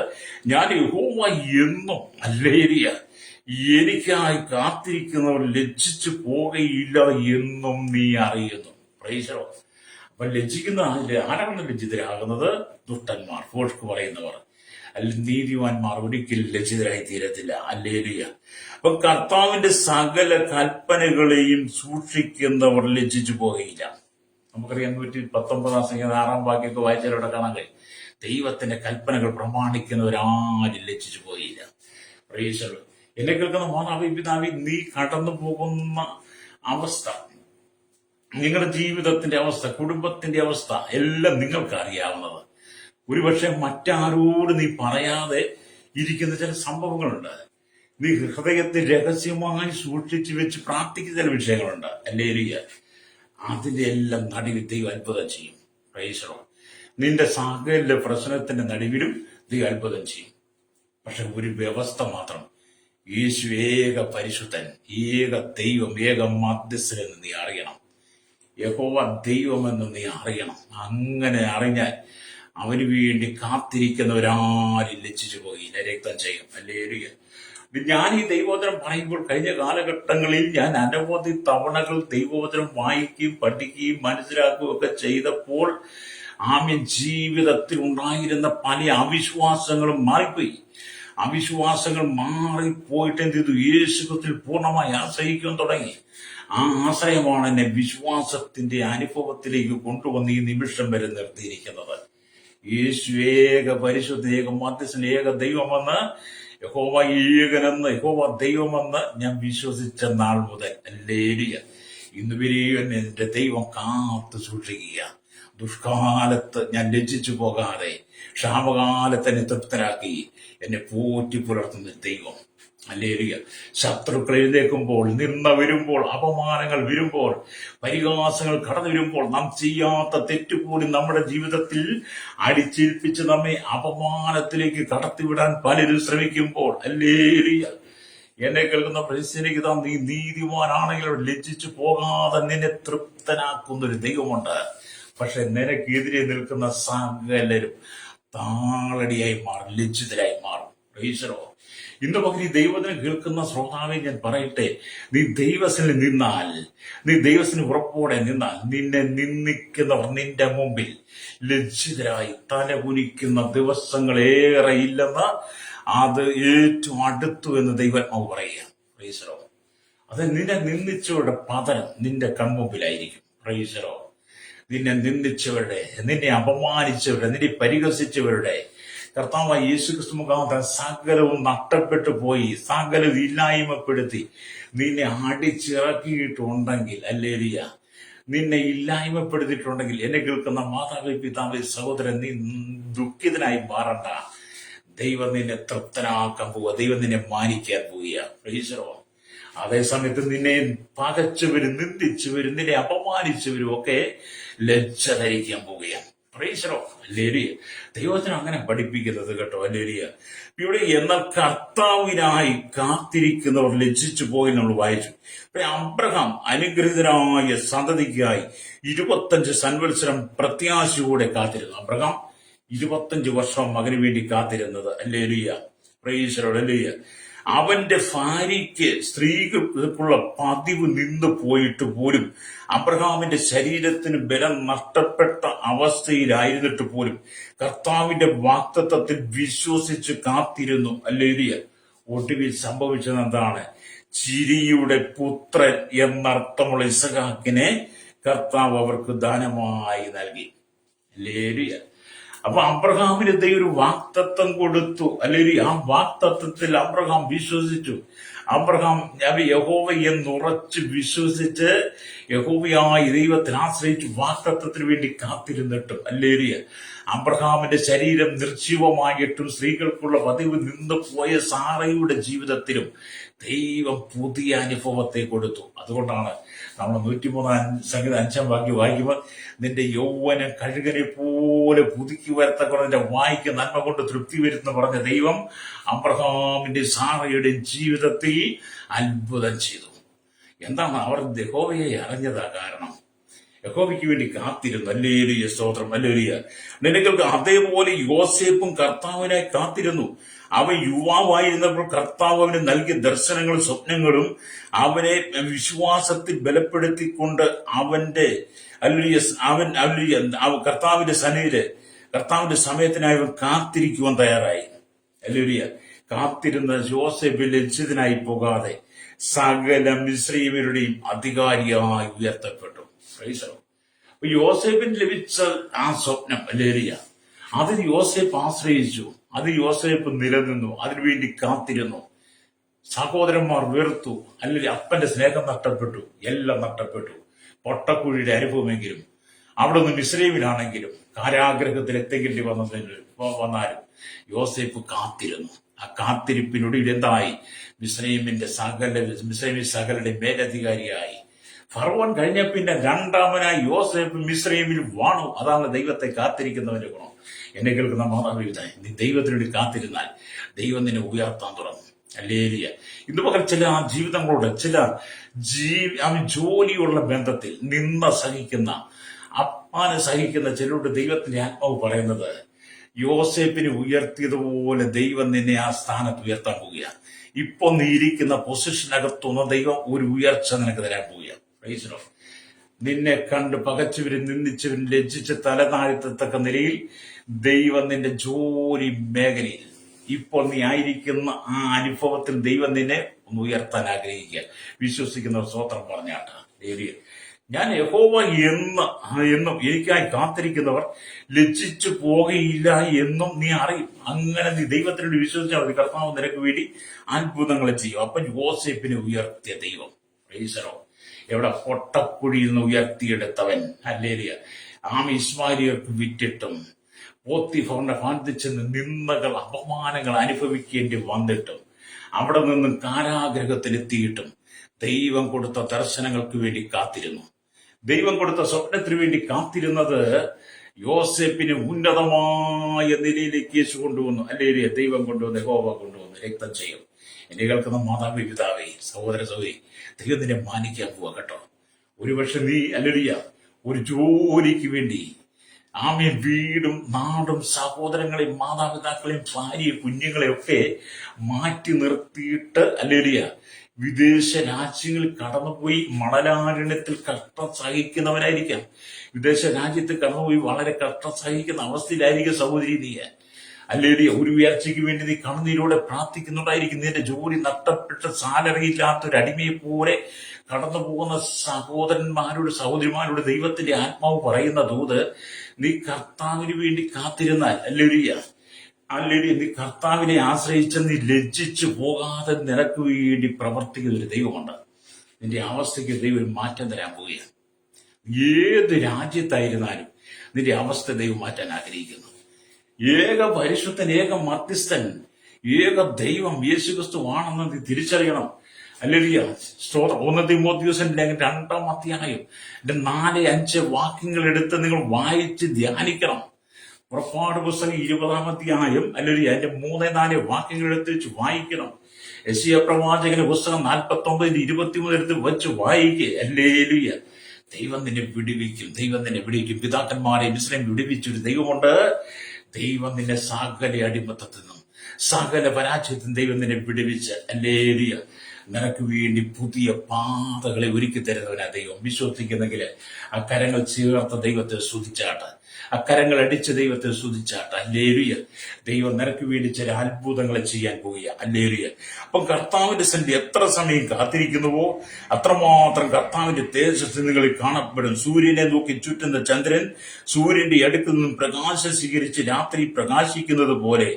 ഞാൻ യഹോവ എന്നും ഹല്ലേലൂയ, എനിക്കായി കാത്തിരിക്കുന്നവർ ലജ്ജിച്ചു പോകയില്ല എന്നും നീ അറിയുന്നു. Price the lord. അപ്പൊ ലജ്ജിക്കുന്ന ആരാണ് ലജ്ജിതരാകുന്നത്? ദുഷ്ടന്മാർ, ഫോഷ്ക്ക് പറയുന്നവർ. നീതിമാന്മാർ ഒരിക്കലും ലജ്ജിതരായി തീരത്തില്ല. ഹല്ലേലൂയ. അപ്പൊ കർത്താവിന്റെ സകല കൽപ്പനകളെയും സൂക്ഷിക്കുന്നവർ ലജ്ജിച്ചു പോകയില്ല. നമുക്കറിയാം 119-ാം സംഗീതം 6-ാം വാക്യമൊക്കെ വായിച്ചാലൂടെ കാണാൻ കഴിയും. ദൈവത്തിന്റെ കൽപ്പനകൾ പ്രമാണിക്കുന്നവരാരും ലജ്ജിച്ചു പോയില്ല. Price the Lord. എന്നെ കേൾക്കുന്ന മാതാവി പിതാവി, നീ കടന്നു പോകുന്ന അവസ്ഥ, നിങ്ങളുടെ ജീവിതത്തിന്റെ അവസ്ഥ, കുടുംബത്തിന്റെ അവസ്ഥ എല്ലാം നിങ്ങൾക്ക് അറിയാവുന്നത്. ഒരുപക്ഷെ മറ്റാരോട് നീ പറയാതെ ഇരിക്കുന്ന ചില സംഭവങ്ങളുണ്ട്. നീ ഹൃദയത്തിൽ രഹസ്യമായി സൂക്ഷിച്ചു വെച്ച് പ്രാർത്ഥിക്കുന്ന ചില വിഷയങ്ങളുണ്ട്. ഹല്ലേലൂയ. അതിന്റെ എല്ലാം നടുവിൽ ദൈവം അത്ഭുതം ചെയ്യും. Price the Lord. നിന്റെ സകല പ്രശ്നത്തിന്റെ നടുവിലും ദൈവം അത്ഭുതം ചെയ്യും. പക്ഷെ ഒരു വ്യവസ്ഥ മാത്രം, യേശു ഏക പരിശുദ്ധൻ, ഏക ദൈവം, ഏക മധ്യസ്ഥനെന്ന് നീ അറിയണം. യഹോവ ദൈവമെന്ന് നീ അറിയണം. അങ്ങനെ അറിഞ്ഞാൽ അവന് വേണ്ടി കാത്തിരിക്കുന്നവരാരും ലജ്ജിച്ചു പോയില്ല, രക്തം ചെയ്യും. ഹല്ലേലൂയ. ഞാൻ ഈ ദൈവവചനം പറയുമ്പോൾ കഴിഞ്ഞ കാലഘട്ടങ്ങളിൽ ഞാൻ അനവധി തവണകൾ ദൈവവചനം വായിക്കുകയും പഠിക്കുകയും മനസ്സിലാക്കുകയും ഒക്കെ ചെയ്തപ്പോൾ ആമേൻ ജീവിതത്തിൽ ഉണ്ടായിരുന്ന പല അവിശ്വാസങ്ങളും മാറിപ്പോയി. അവിശ്വാസങ്ങൾ മാറിപ്പോയിട്ട് എന്ത് ചെയ്തു? യേശുക്രിസ്തുവിൽ പൂർണ്ണമായി ആശ്രയിക്കാൻ തുടങ്ങി. ആ ആശ്രയമാണ് എന്നെ വിശ്വാസത്തിന്റെ അനുഭവത്തിലേക്ക് കൊണ്ടുവന്ന് ഈ നിമിഷം വരെ നിർത്തിയിരിക്കുന്നത്. യേശു ഏക പരിശുദ്ധ, ഏക മധ്യസ്ഥൻ, ഏക ദൈവമെന്ന്, യഹോവ ഏകനെന്ന്, യഹോവ ദൈവമെന്ന് ഞാൻ വിശ്വസിച്ച നാൾ മുതൽ ഹല്ലേലൂയ ഇന്ന് വരെയും എന്റെ ദൈവം കാത്തു സൂക്ഷിക്കുക. ദുഷ്കാലത്ത് ഞാൻ ലജ്ജിച്ചു പോകാതെ ക്ഷാമകാലത്ത് എന്നെ തൃപ്തരാക്കി എന്നെ പോറ്റി പുലർത്തുന്ന ദൈവം. ഹല്ലേലൂയ. ശത്രുക്കൾ എഴുന്നേൽക്കുമ്പോൾ, നിന്ന വരുമ്പോൾ, അപമാനങ്ങൾ വരുമ്പോൾ, പരിഹാസങ്ങൾ കടന്നു വരുമ്പോൾ, നാം ചെയ്യാത്ത തെറ്റുകൂടി നമ്മുടെ ജീവിതത്തിൽ അടിച്ചേൽപ്പിച്ച് നമ്മെ അപമാനത്തിലേക്ക് കടത്തിവിടാൻ പലരും ശ്രമിക്കുമ്പോൾ, ഹല്ലേലൂയ, എന്നെ കേൾക്കുന്ന പരിസ്ഥിതിക്ക് നീ നീതിമാനാണെങ്കിൽ ലജ്ജിച്ചു പോകാതെ നിന്നെ തൃപ്തനാക്കുന്നൊരു ദൈവമുണ്ട്. പക്ഷെ നിനക്കെതിരെ നിൽക്കുന്ന സകലരും താളടിയായി മാറും, ലജ്ജിതരായി മാറും. Price the Lord. ഇന്ന് പകരം ഈ ദൈവത്തിനെ കേൾക്കുന്ന ശ്രോതാവെ ഞാൻ പറയട്ടെ, നീ ദൈവത്തിന് നിന്നാൽ, നീ ദൈവത്തിന് ഉറപ്പോടെ നിന്നാൽ, നിന്നെ നിന്ദിക്കുന്നവർ നിന്റെ മുമ്പിൽ ലജ്ജിതരായി തലകുനിക്കുന്ന ദിവസങ്ങളേറെ ഇല്ലെന്ന്, അത് ഏറ്റവും അടുത്തു എന്ന് ദൈവാത്മാവ് പറയുക. Price the Lord. അത് നിന്നെ നിന്ദിച്ചവരുടെ പതനം നിന്റെ കൺമുമ്പിലായിരിക്കും. Price the Lord. നിന്നെ നിന്ദിച്ചവരുടെ, നിന്നെ അപമാനിച്ചവരുടെ, നിന്നെ പരിഹസിച്ചവരുടെ കർത്താവായ യേശുക്രിസ്തു മുഖാന്തരം സകലവും നഷ്ടപ്പെട്ടു പോയി, സകലവും ഇല്ലായ്മപ്പെടുത്തി നിന്നെ അടിച്ചിറക്കിയിട്ടുണ്ടെങ്കിൽ, ഹല്ലേലൂയ, നിന്നെ ഇല്ലായ്മപ്പെടുത്തിയിട്ടുണ്ടെങ്കിൽ എന്നെ കേൾക്കുന്ന മാതാവേ, പിതാവേ, സഹോദരൻ, നീ ദുഃഖിതനായി മാറണ്ട. ദൈവം നിന്നെ തൃപ്തനാക്കാൻ പോവുക, ദൈവം നിന്നെ മാനിക്കാൻ പോവുക. Price the Lord. അതേസമയത്ത് നിന്നെ പകച്ചവരും നിന്ദിച്ചവരും നിന്നെ അപമാനിച്ചവരും ഒക്കെ ലജ്ജ ധരിക്കാൻ പോവുകയാണ്. Price the lord. ഹല്ലേലൂയ. ദൈവത്തിന് അങ്ങനെ പഠിപ്പിക്കുന്നത് കേട്ടോ. ഹല്ലേലൂയ. ഇവിടെ എന്നാൽ കർത്താവിനായി കാത്തിരിക്കുന്നവർ ലജ്ജിച്ചു പോയി നമ്മൾ വായിച്ചു. അബ്രഹാം അനുഗ്രഹിതനായ സന്തതിക്കായി 25 സംവത്സരം പ്രത്യാശയോടെ കാത്തിരുന്നു. അബ്രഹാം 25 വർഷം മകന് വേണ്ടി കാത്തിരുന്നത്. Hallelujah. Price the lord. Hallelujah. അവന്റെ ഭാര്യയ്ക്ക് സ്ത്രീകൾക്കുള്ള പതിവ് നിന്നു പോയിട്ട് പോലും അബ്രഹാമിന്റെ ശരീരത്തിന് ബലം നഷ്ടപ്പെട്ട അവസ്ഥയിലായിരുന്നിട്ട് പോലും കർത്താവിന്റെ വാഗ്ദത്തത്തിൽ വിശ്വസിച്ച് കാത്തിരുന്നു. ഹല്ലേലൂയ. ഒടുവിൽ സംഭവിച്ചത് എന്താണ്? ചിരിയുടെ പുത്രൻ എന്നർത്ഥമുള്ള ഇസഹാക്കിനെ കർത്താവ് അവർക്ക് ദാനമായി നൽകി. ഹല്ലേലൂയ. അപ്പൊ അബ്രഹാമിന് ദൈവം ഒരു വാക്തത്വം കൊടുത്തു. അല്ലെങ്കിൽ ആ വാക്തത്വത്തിൽ അബ്രഹാം വിശ്വസിച്ചു. അബ്രഹാം യഹോവ എന്നുറച്ച് വിശ്വസിച്ച് യഹോവയായ ദൈവത്തിൽ ആശ്രയിച്ച് വാക്തത്വത്തിന് വേണ്ടി കാത്തിരുന്നിട്ടും, ഹല്ലേലൂയ, അബ്രഹാമിന്റെ ശരീരം നിർജീവമായിട്ടും സ്ത്രീകൾക്കുള്ള പതിവ് നിന്നു പോയ സാറയുടെ ജീവിതത്തിലും ദൈവം പുതിയ അനുഭവത്തെ കൊടുത്തു. അതുകൊണ്ടാണ് നമ്മൾ 103 സംഗീതം 5 വാക്യം വായിക്കുമ്പോൾ നിന്റെ യൗവനം കഴുകനെ പോലെ പുതുക്കി വരത്തക്കൊണ്ട് നിന്റെ വായിക്ക് നന്മ കൊണ്ട് തൃപ്തി വരുന്ന പറഞ്ഞ ദൈവം അബ്രഹാമിന്റെ സാറയുടെ ജീവിതത്തിൽ അത്ഭുതം ചെയ്തു. എന്താണ്? അവർ യഹോവയെ അറിഞ്ഞതാ കാരണം. യഹോവയ്ക്ക് വേണ്ടി കാത്തിരുന്നു. ഹല്ലേലൂയ. സ്തോത്രം. ഹല്ലേലൂയ. നിനക്ക് അതേപോലെ യോസേഫും കർത്താവിനായി കാത്തിരുന്നു. അവൻ യുവാവായിരുന്നപ്പോൾ കർത്താവ് അവന് നൽകിയ ദർശനങ്ങളും സ്വപ്നങ്ങളും അവനെ വിശ്വാസത്തിൽ ബലപ്പെടുത്തിക്കൊണ്ട് അവന്റെ കർത്താവിന്റെ സന്നിധിയില് കർത്താവിന്റെ സമയത്തിനായി അവൻ കാത്തിരിക്കുവാൻ തയ്യാറായി. ഹല്ലേലൂയ. കാത്തിരുന്ന യോസേഫ് ലജ്ജിതനായി പോകാതെ സകല മിസ്രയീമ്യരുടെയും അധികാരിയായി ഉയർത്തപ്പെട്ടു. Praise the lord. അപ്പൊ യോസേഫിന് ലഭിച്ച ആ സ്വപ്നം, ഹല്ലേലൂയ, അതിന് യോസേഫ് ആശ്രയിച്ചു. അത് യോസേഫ് നിലനിന്നു. അതിനുവേണ്ടി കാത്തിരുന്നു. സഹോദരന്മാർ വെറുത്തു, അല്ലെങ്കിൽ അപ്പന്റെ സ്നേഹം നഷ്ടപ്പെട്ടു, എല്ലാം നഷ്ടപ്പെട്ടു. പൊട്ടക്കുഴിയുടെ അനുഭവമെങ്കിലും അവിടെ നിന്ന് മിസ്രയീമിലാണെങ്കിലും കാരാഗ്രഹത്തിൽ എത്തേണ്ടി വന്നാലും യോസേഫ് കാത്തിരുന്നു. ആ കാത്തിരിപ്പിനൊടുവിൽ എന്തായി? മിസ്രയീമിന്റെ സകലരുടെ മേലധികാരിയായി. ഫറവോൻ കഴിഞ്ഞ പിന്നെ രണ്ടാമനായി യോസേഫ് മിസ്രയീമിൽ വാണു. അതാണ് ദൈവത്തെ കാത്തിരിക്കുന്നവന്റെ ഗുണം. എന്നെ കേൾക്കുന്ന മാതാപിതാ, നീ ദൈവത്തിനുവേണ്ടി കാത്തിരുന്നാൽ ദൈവം നിന്നെ ഉയർത്താൻ തുടങ്ങും. ഹല്ലേലൂയ. ഇന്ന് പകൽ ചില ജീവിതങ്ങളോട് ജോലിയുള്ള ബന്ധത്തിൽ നിന്ന സഹിക്കുന്ന, അപ്പാനെ സഹിക്കുന്ന ചിലരോട് ദൈവത്തിന്റെ ആത്മാവ് പറയുന്നത്, യോസേഫിനെ ഉയർത്തിയതുപോലെ ദൈവം നിന്നെ ആ സ്ഥാനത്ത് ഉയർത്താൻ പോവുകയാണ്. ഇപ്പൊ നീ ഇരിക്കുന്ന പൊസിഷനകത്തുനിന്ന് ദൈവം ഒരു ഉയർച്ച നിനക്ക് തരാൻ പോവുകയാണ്. Price the Lord. നിന്നെ കണ്ട് പകച്ചവരും നിന്ദിച്ചവരും ലജ്ജിച്ച് തലതാഴ്ത്തത്തക്ക നിലയിൽ ദൈവം നിന്റെ ജോലി മേഖലയിൽ ഇപ്പോൾ നീ ആയിരിക്കുന്ന ആ അനുഭവത്തിൽ ദൈവം നിന്നെ ഒന്ന് ഉയർത്താൻ ആഗ്രഹിക്കുക. വിശ്വസിക്കുന്നവർ സ്തോത്രം പറഞ്ഞാട്ട. ഞാൻ യഹോവ എന്നും എനിക്കായി കാത്തിരിക്കുന്നവർ ലജ്ജിച്ചു പോകയില്ല എന്നും നീ അറിയും. അങ്ങനെ നീ ദൈവത്തിനോട് വിശ്വസിച്ചാൽ മതി. കർത്താവ് നിനക്ക് വേണ്ടി അത്ഭുതങ്ങളെ ചെയ്യും. അപ്പൊ യോസേഫിനെ ഉയർത്തിയ ദൈവം, പ്രൈസ് ദി ലോർഡ്, എവിടെ? പൊട്ടക്കുഴിയിൽ നിന്ന് ഉയർത്തിയെടുത്തവൻ. ഹല്ലേലൂയ. ഇസ്മായിലിയർക്ക് വിറ്റിട്ടും പോത്തിഫറിന്റെ ഭാഗത്ത് ചെന്ന് നിന്ദകൾ, അപമാനങ്ങൾ അനുഭവിക്കേണ്ടി വന്നിട്ടും അവിടെ നിന്നും കാരാഗ്രഹത്തിലെത്തിയിട്ടും ദൈവം കൊടുത്ത ദർശനങ്ങൾക്ക് വേണ്ടി കാത്തിരുന്നു. ദൈവം കൊടുത്ത സ്വപ്നത്തിന് വേണ്ടി കാത്തിരുന്നത് യോസേഫിനെ ഉന്നതമായ നിലയിലേക്ക് യേശു കൊണ്ടുവന്നു. ഹല്ലേലൂയ. ദൈവം കൊണ്ടുവന്ന്, യഹോവ കൊണ്ടുവന്ന് രക്തം ചെയ്യും. എന്നെ കേൾക്കുന്ന മാതാവേ, പിതാവേ, സഹോദര സഹോദരി, ദൈവം നിന്നെ മാനിക്കാൻ പോവാ കേട്ടോ. ഒരുപക്ഷെ നീ, ഹല്ലേലൂയ, ഒരു ജോലിക്ക് വേണ്ടി വീടും നാടും സഹോദരങ്ങളെയും മാതാപിതാക്കളെയും ഭാര്യയും കുഞ്ഞുങ്ങളെയും ഒക്കെ മാറ്റി നിർത്തിയിട്ട്, ഹല്ലേലൂയ, വിദേശ രാജ്യങ്ങളിൽ കടന്നുപോയി മണലാരണ്യത്തിൽ കഷ്ടം സഹിക്കുന്നവരായിരിക്കാം. വിദേശ രാജ്യത്ത് കടന്നുപോയി വളരെ കഷ്ടം സഹിക്കുന്ന അവസ്ഥയിലായിരിക്കും സഹോദരി നീ. ഹല്ലേലൂയ. ഒരു ഉയർച്ചയ്ക്ക് വേണ്ടി നീ കണ്ണുനീരോടെ പ്രാർത്ഥിക്കുന്നുണ്ടായിരിക്കും. നിന്റെ ജോലി നഷ്ടപ്പെട്ട് സാലറി ഇല്ലാത്തൊരു അടിമയെ പോലെ കടന്നു പോകുന്ന സഹോദരിമാരോട് ദൈവത്തിന്റെ ആത്മാവ് പറയുന്ന ദൂത്, നീ കർത്താവിന് വേണ്ടി കാത്തിരുന്നാൽ, ഹല്ലേലൂയ, നീ കർത്താവിനെ ആശ്രയിച്ച് നീ ലജ്ജിച്ചു പോകാതെ നിനക്ക് വേണ്ടി പ്രവർത്തിക്കുന്ന ഒരു ദൈവമുണ്ട്. നിന്റെ അവസ്ഥയ്ക്ക് ദൈവം ഒരു മാറ്റം തരാൻ പോവുകയാണ്. ഏത് രാജ്യത്തായിരുന്നാലും നിന്റെ അവസ്ഥ ദൈവം മാറ്റാൻ ആഗ്രഹിക്കുന്നു. ഏക പരിശുദ്ധൻ, ഏക മധ്യസ്ഥൻ, ഏക ദൈവം യേശുക്രിസ്തു ആണെന്ന് നീ തിരിച്ചറിയണം. ഹല്ലേലൂയ. സ്തോത്രം. 1 തീമോഥെയോസിന്റെ 2-ാം അധ്യായം 4-5 വാക്യങ്ങൾ എടുത്ത് നിങ്ങൾ വായിച്ച് ധ്യാനിക്കണം. പുറപ്പാട് പുസ്തകം 20-ാം അധ്യായം ഹല്ലേലൂയ അതിന്റെ 3-4 വാക്യങ്ങൾ എടുത്ത് വെച്ച് വായിക്കണം. യെശയ്യാ പ്രവാചകന്റെ പുസ്തകം 49-23 എടുത്ത് വെച്ച് വായിക്കുക. ഹല്ലേലൂയ. ദൈവം നിന്നെ വിടുവിക്കും, ദൈവം നിന്നെ വിടുവിക്കും. പിതാക്കന്മാരെ മിസ്രൈം വിടുവിച്ചൊരു ദൈവമുണ്ട്. ദൈവം നിന്നെ സകല അടിമത്തത്തിൽ നിന്നും സകല പരാജയത്തിൽ ദൈവം നിന്നെ വിടുവിച്ച് ഹല്ലേലൂയ നിനക്ക് വേണ്ടി പുതിയ പാതകളെ ഒരുക്കി തരുന്നവനാ ദൈവം. വിശ്വസിക്കുന്നെങ്കിൽ ആ കരങ്ങൾ ചേർത്ത ദൈവത്തെ സ്തുതിച്ചാട്ട്, അക്കരങ്ങൾ അടിച്ച ദൈവത്തെ സ്തുതിച്ചാട്ട്. ഹല്ലേലൂയ. ദൈവം നിനക്ക് വേണ്ടി ചില അത്ഭുതങ്ങളെ ചെയ്യാൻ പോവുക. ഹല്ലേലൂയ. അപ്പം കർത്താവിന്റെ സന്നിധി എത്ര സമയം കാത്തിരിക്കുന്നുവോ അത്രമാത്രം കർത്താവിന്റെ തേജസ് നിങ്ങളിൽ കാണപ്പെടും. സൂര്യനെ നോക്കി ചുറ്റുന്ന ചന്ദ്രൻ സൂര്യന്റെ അടുക്കിൽ നിന്നും പ്രകാശം സ്വീകരിച്ച് രാത്രി പ്രകാശിക്കുന്നത് പോലെ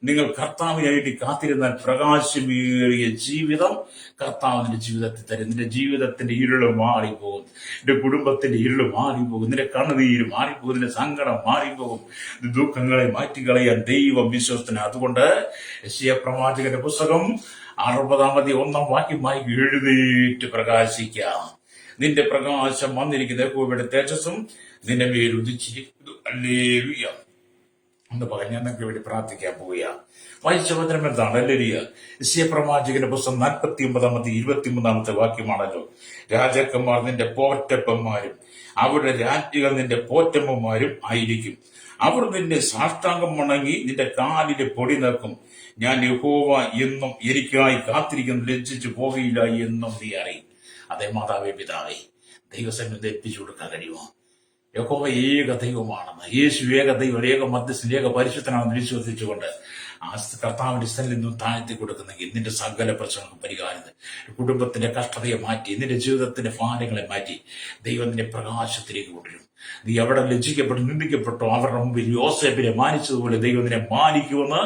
നിങ്ങൾ കർത്താവിനായിട്ട് കാത്തിരുന്നാൽ പ്രകാശമേറിയ ജീവിതം കർത്താവ് നിന്റെ ജീവിതത്തിൽ തരും. നിന്റെ ജീവിതത്തിന്റെ ഇരുള് മാറിപ്പോകും, നിന്റെ കുടുംബത്തിന്റെ ഇരുള് മാറിപ്പോകും, നിന്റെ കണ്ണുനീര് മാറിപ്പോകും, നിന്റെ സങ്കടം മാറിപ്പോകും, ദുഃഖങ്ങളെ മാറ്റിക്കളയാൻ ദൈവം വിശ്വസ്തനാണ്. അതുകൊണ്ട് യെശയ്യാ പ്രവാചകന്റെ പുസ്തകം 60-ാം അധ്യായം 1-ാം വാക്യമായി എഴുന്നേറ്റ് പ്രകാശിക്കാം. നിന്റെ പ്രകാശം വന്നിരിക്കുന്ന യഹോവയുടെ തേജസ്സും നിന്റെ മേൽ ഉദിച്ചിരിക്കുന്നു. ഹല്ലേലൂയ എന്ന് പറഞ്ഞ് ഞങ്ങൾക്ക് വേണ്ടി പ്രാർത്ഥിക്കാൻ പോവുക. വായിച്ച വചനം എന്താണ്? ഹല്ലേലൂയ. യെശയ്യാ പ്രവാചകന്റെ പുസ്തകം 49-ാം അധ്യായം 23-ാമത്തെ വാക്യമാണല്ലോ. രാജാക്കന്മാർ നിന്റെ പോറ്റപ്പന്മാരും അവരുടെ രാജ്ഞികൾ നിന്റെ പോറ്റമ്മമാരും ആയിരിക്കും. അവർ നിന്നെ സാഷ്ടാംഗം വണങ്ങി നിന്റെ കാലിലെ പൊടി നീക്കും. ഞാൻ യഹോവ എന്നും എനിക്കായി കാത്തിരിക്കുന്നു, ലജ്ജിച്ചു പോകയില്ല എന്നും നീ അറിയും. അതേ മാതാവേ, പിതാവേ, ദൈവസന്നിധി ഏൽപ്പിച്ചു കൊടുക്കാൻ കഴിയുമോ? യഹോവ ഏക ദൈവമാണെന്ന്, യേശു ഏക ദൈവം, ഏക മധ്യസ്ഥൻ, ഏക പരിശുദ്ധനാണെന്ന് വിശ്വസിച്ചുകൊണ്ട് ആ കർത്താവിന്റെ സ്ഥലത്തിൽ നിന്നും താഴ്ത്തി കൊടുക്കുന്നെങ്കിൽ നിന്റെ സകല പ്രശ്നങ്ങൾക്ക് പരിഹാരം, കുടുംബത്തിന്റെ കഷ്ടതയെ മാറ്റി, നിന്റെ ജീവിതത്തിന്റെ ഭാരങ്ങളെ മാറ്റി ദൈവം നിന്റെ പ്രകാശത്തിലേക്ക് കൊണ്ടുവരും. നീ എവിടെ ലജ്ജിക്കപ്പെട്ടു നിന്ദിക്കപ്പെട്ടോ അവരുടെ മുമ്പിൽ യോസേപ്പിനെ മാനിച്ചതുപോലെ ദൈവം നിന്നെ മാനിക്കുമെന്ന്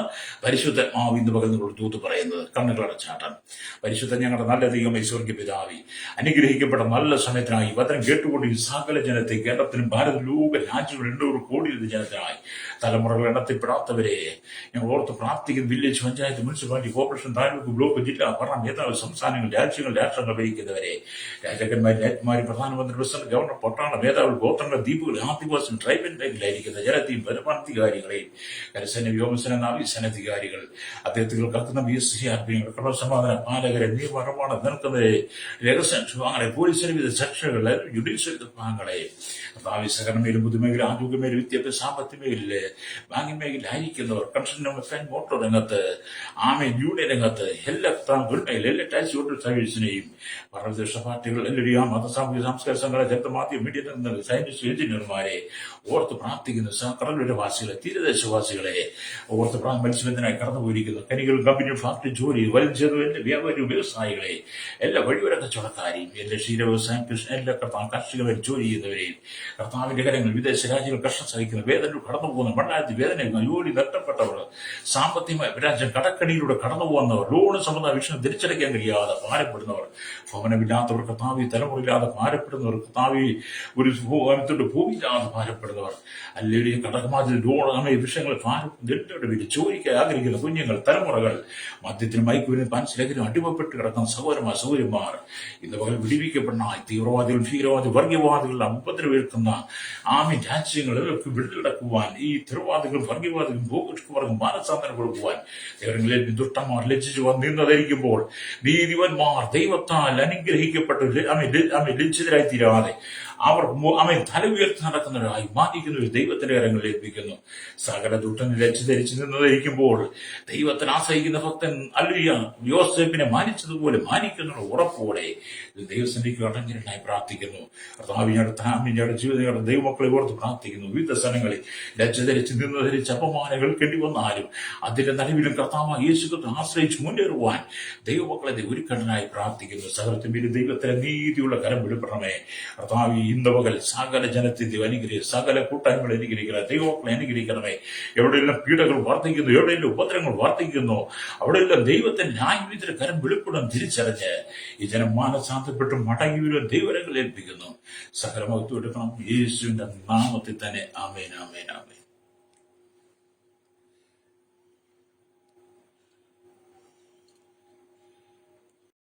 പരിശുദ്ധാത്മാവ് ഇന്ന് പകൽ നിങ്ങളോട് ദൂത് പറയുന്നത്. കണ്ണുകളടച്ചാട്ടൻ. പരിശുദ്ധ ഞങ്ങളുടെ നല്ല ദൈവമേ, സ്വർഗ്ഗ പിതാവേ, അനുഗ്രഹിക്കപ്പെട്ട നല്ല സമയത്തിനായി വചനം കേട്ടുകൊണ്ട് ഈ സകല ജനത്തെ, കേരളത്തിലും ഭാരത ലോക രാജ്യങ്ങൾ 800 കോടി ജനത്തിനായി തലമുറകൾ എണ്ണത്തിൽപ്പെടാത്തവരെ ഞങ്ങൾ ഓർത്ത് പ്രാർത്ഥിക്കുന്ന village, panchayat, municipality, corporation, taluk, block, ജില്ല, ഭരണ മേധാവി, സംസ്ഥാനങ്ങൾ, രാഷ്ട്രങ്ങൾ ഭരിക്കുന്നവരെ, രാജാക്കന്മാർ, രാജ്ഞിമാർ, പ്രധാനമന്ത്രി, പ്രസിഡന്റ്, ഗവർണർ, പട്ടാള മേധാവികൾ, ഗോത്രങ്ങൾ, ദ്വീപുകൾ, ആദിവാസികൾ, ട്രൈബൽ മേഖലയിലായിരിക്കുന്ന ജനത്തെയും ഭരണാധികാരികളെയും, കരസേന, വ്യോമസേന, നാവികസേനാധികാരികൾ, അദ്ദേഹത്തിൽ കത്തുന്ന BSCRP, ക്രമസമാധാന പാലകരെ, നിയമനിർമ്മാണം നിൽക്കുന്നവരെ, രഹസ്യ വിഭാഗങ്ങളെ, പോലീസിന് വിവിധ സെക്ഷനുകളെ, ജുഡീഷ്യൽ വിഭാഗങ്ങളെ, സഹകരണ മേഖല, പൊതുമേഖല, ആരോഗ്യ മേഖല, വിദ്യാഭ്യാസ, സാമ്പത്തിക മേഖലയില്, ബാങ്കിങ് മേഖലയിലായിരിക്കുന്നവർ, കൺസ്ട്രക്ഷൻ, മോട്ടോർ രംഗത്ത്, യൂണിയൻ രംഗത്ത്, എല്ലാ മേഖല, എല്ലാ ടാക്സി ഓട്ടോ സർവീസിനെയും, ഭരണവിദേശ പാർട്ടികൾ, എല്ലാ മത, സാമൂഹിക, സാംസ്കാരിക സംഘടന, ജനമാധ്യമ, മീഡിയ രംഗങ്ങൾ, സയന്റിസ്റ്റ്, എഞ്ചിനീയർമാരെ ഓർത്ത് പ്രാർത്ഥിക്കുന്നു. കടൽവരവാസികളെ, തീരദേശവാസികളെ ഓർത്ത് മത്സ്യബന്ധനായി കടന്നുപോയിരിക്കുന്നു. കനികൾ, കമ്പനി, ഫാക്ടറി ജോലി, വലിയ വ്യാപാരി, വ്യവസായികളെ, എല്ലാ വഴിവര കച്ചവടക്കാരെയും, എല്ലാ ക്ഷീര വ്യവസായം, എല്ലാ കാർഷികമായി ജോലി ചെയ്യുന്നവരെയും, കർത്താവിന്റെ കരങ്ങൾ, വിദേശ രാജ്യങ്ങൾ കഷ്ടം സഹിക്കുന്ന, വേദന കടന്നു പോകുന്ന, മണ്ണായത്തിൽ വേദന, ജോലി നഷ്ടപ്പെട്ടവർ, സാമ്പത്തികമായ രാജ്യം കടക്കണിയിലൂടെ കടന്നു പോകുന്നവർ, ലോണ് സംബന്ധ വിഷയം തിരിച്ചടയ്ക്കാൻ കഴിയാതെ ഭാരപ്പെടുന്നവർ, ഭവനമില്ലാത്തവർ, കർത്താവി തലമുറയില്ലാതെ ഭാരപ്പെടുന്നവർ, കർത്താവി ഒരു ഭൂമിയില്ലാതെ ഭാരപ്പെടുന്നവർ, അല്ലെങ്കിൽ കടകമാതിൽ ലോണ വിഷയങ്ങൾ ഭാരപ്പെടുന്ന ചോദിക്കാൻ ആഗ്രഹിക്കുന്ന കുഞ്ഞുങ്ങൾ, തലമുറകൾ, മദ്യത്തിനും മയക്കുവിനും പൻസിലകിനും അടിമപ്പെട്ട് കിടക്കുന്ന സഹോദരന്മാർ ഇന്ന് പകൽ വിടിവിക്കപ്പെടുന്ന തീവ്രവാദികൾ, ഭീകരവാദി, വർഗീയവാദികളുടെ ഉപദ്രവേൽക്കുന്ന രാജ്യങ്ങളിലേക്ക് വിട്ടുകിടക്കുവാൻ, ഈ തീവ്രവാദികളും വർഗീയവാദികളും ഭൂകൃഷ്കവർക്കും മാനസാന്തരം കൊടുക്കുവാൻ ദൈവങ്ങളിൽ ദുഷ്ടന്മാർ ലജ്ജിച്ചു വന്നിരുന്നതായിരിക്കുമ്പോൾ നീതിവന്മാർ ദൈവത്താൽ അനുഗ്രഹിക്കപ്പെട്ടു ലജ്ജിതരായി തീരാതെ അവർ തല ഉയർത്തി നടക്കുന്നവരായി മാറ്റിക്കുന്ന ഒരു ദൈവത്തിന്റെ കരങ്ങളിൽ ഏൽപ്പിക്കുന്നു. സകല ദുഷ്ടനെ ലജ്ജിതരിച്ചു നിന്നതായിരിക്കുമ്പോൾ ദൈവത്തിന് ആശ്രയിക്കുന്ന ഭക്തൻ അല്ലുയ യോസേപ്പിനെ മാനിച്ചതുപോലെ മാനിക്കുന്ന ഉറപ്പോടെ ദൈവസന്നിധിക്ക് അടഞ്ഞിരനായി പ്രാർത്ഥിക്കുന്നു. കർത്താവിന്റെ ജീവിതങ്ങളുടെ ദൈവമക്കളെ ഓർത്ത് പ്രാർത്ഥിക്കുന്നു. വിവിധ സ്ഥലങ്ങളിൽ ലജ്ജ നിന്നധരിച്ച് അപമാനങ്ങൾ കെട്ടിവന്നാലും അതിന്റെ നടുവിലും കർത്താവ് യേശുക്രിസ്തുവിനെ ആശ്രയിച്ച് മുന്നേറുവാൻ ദൈവമക്കളെ ഒരുക്കടനായി പ്രാർത്ഥിക്കുന്നു. സകലത്തിന്റെ ദൈവത്തിലെ നീതിയുള്ള കരം വെളിപ്പെടണമേ. കർത്താവ് ഇന്ന് പകൽ സകല ജനത്തെ അനുഗ്രഹിക്കുക, സകല കൂട്ടായ്മകൾ അനുഗ്രഹിക്കുക, ദൈവമക്കളെ അനുഗ്രഹിക്കണമേ. എവിടെയെല്ലാം പീഡകൾ വർദ്ധിക്കുന്നു, എവിടെയെല്ലാം ഉപദ്രവങ്ങൾ വർദ്ധിക്കുന്നു, അവിടെയെല്ലാം ദൈവത്തിന്റെ ന്യായവിധിയുടെ കരം വെളിപ്പെടാൻ തിരിച്ചറിഞ്ഞ് ഈ ജനം മാനസാന്തരപ്പെട്ട് മടങ്ങി വരുവാൻ ദൈവരങ്ങൾ ഏൽപ്പിക്കുന്നു. സകല മഹത്വം എടുക്കണം യേശുവിന്റെ നാമത്തിൽ തന്നെ. ആമേൻ, ആമേൻ, ആമേൻ.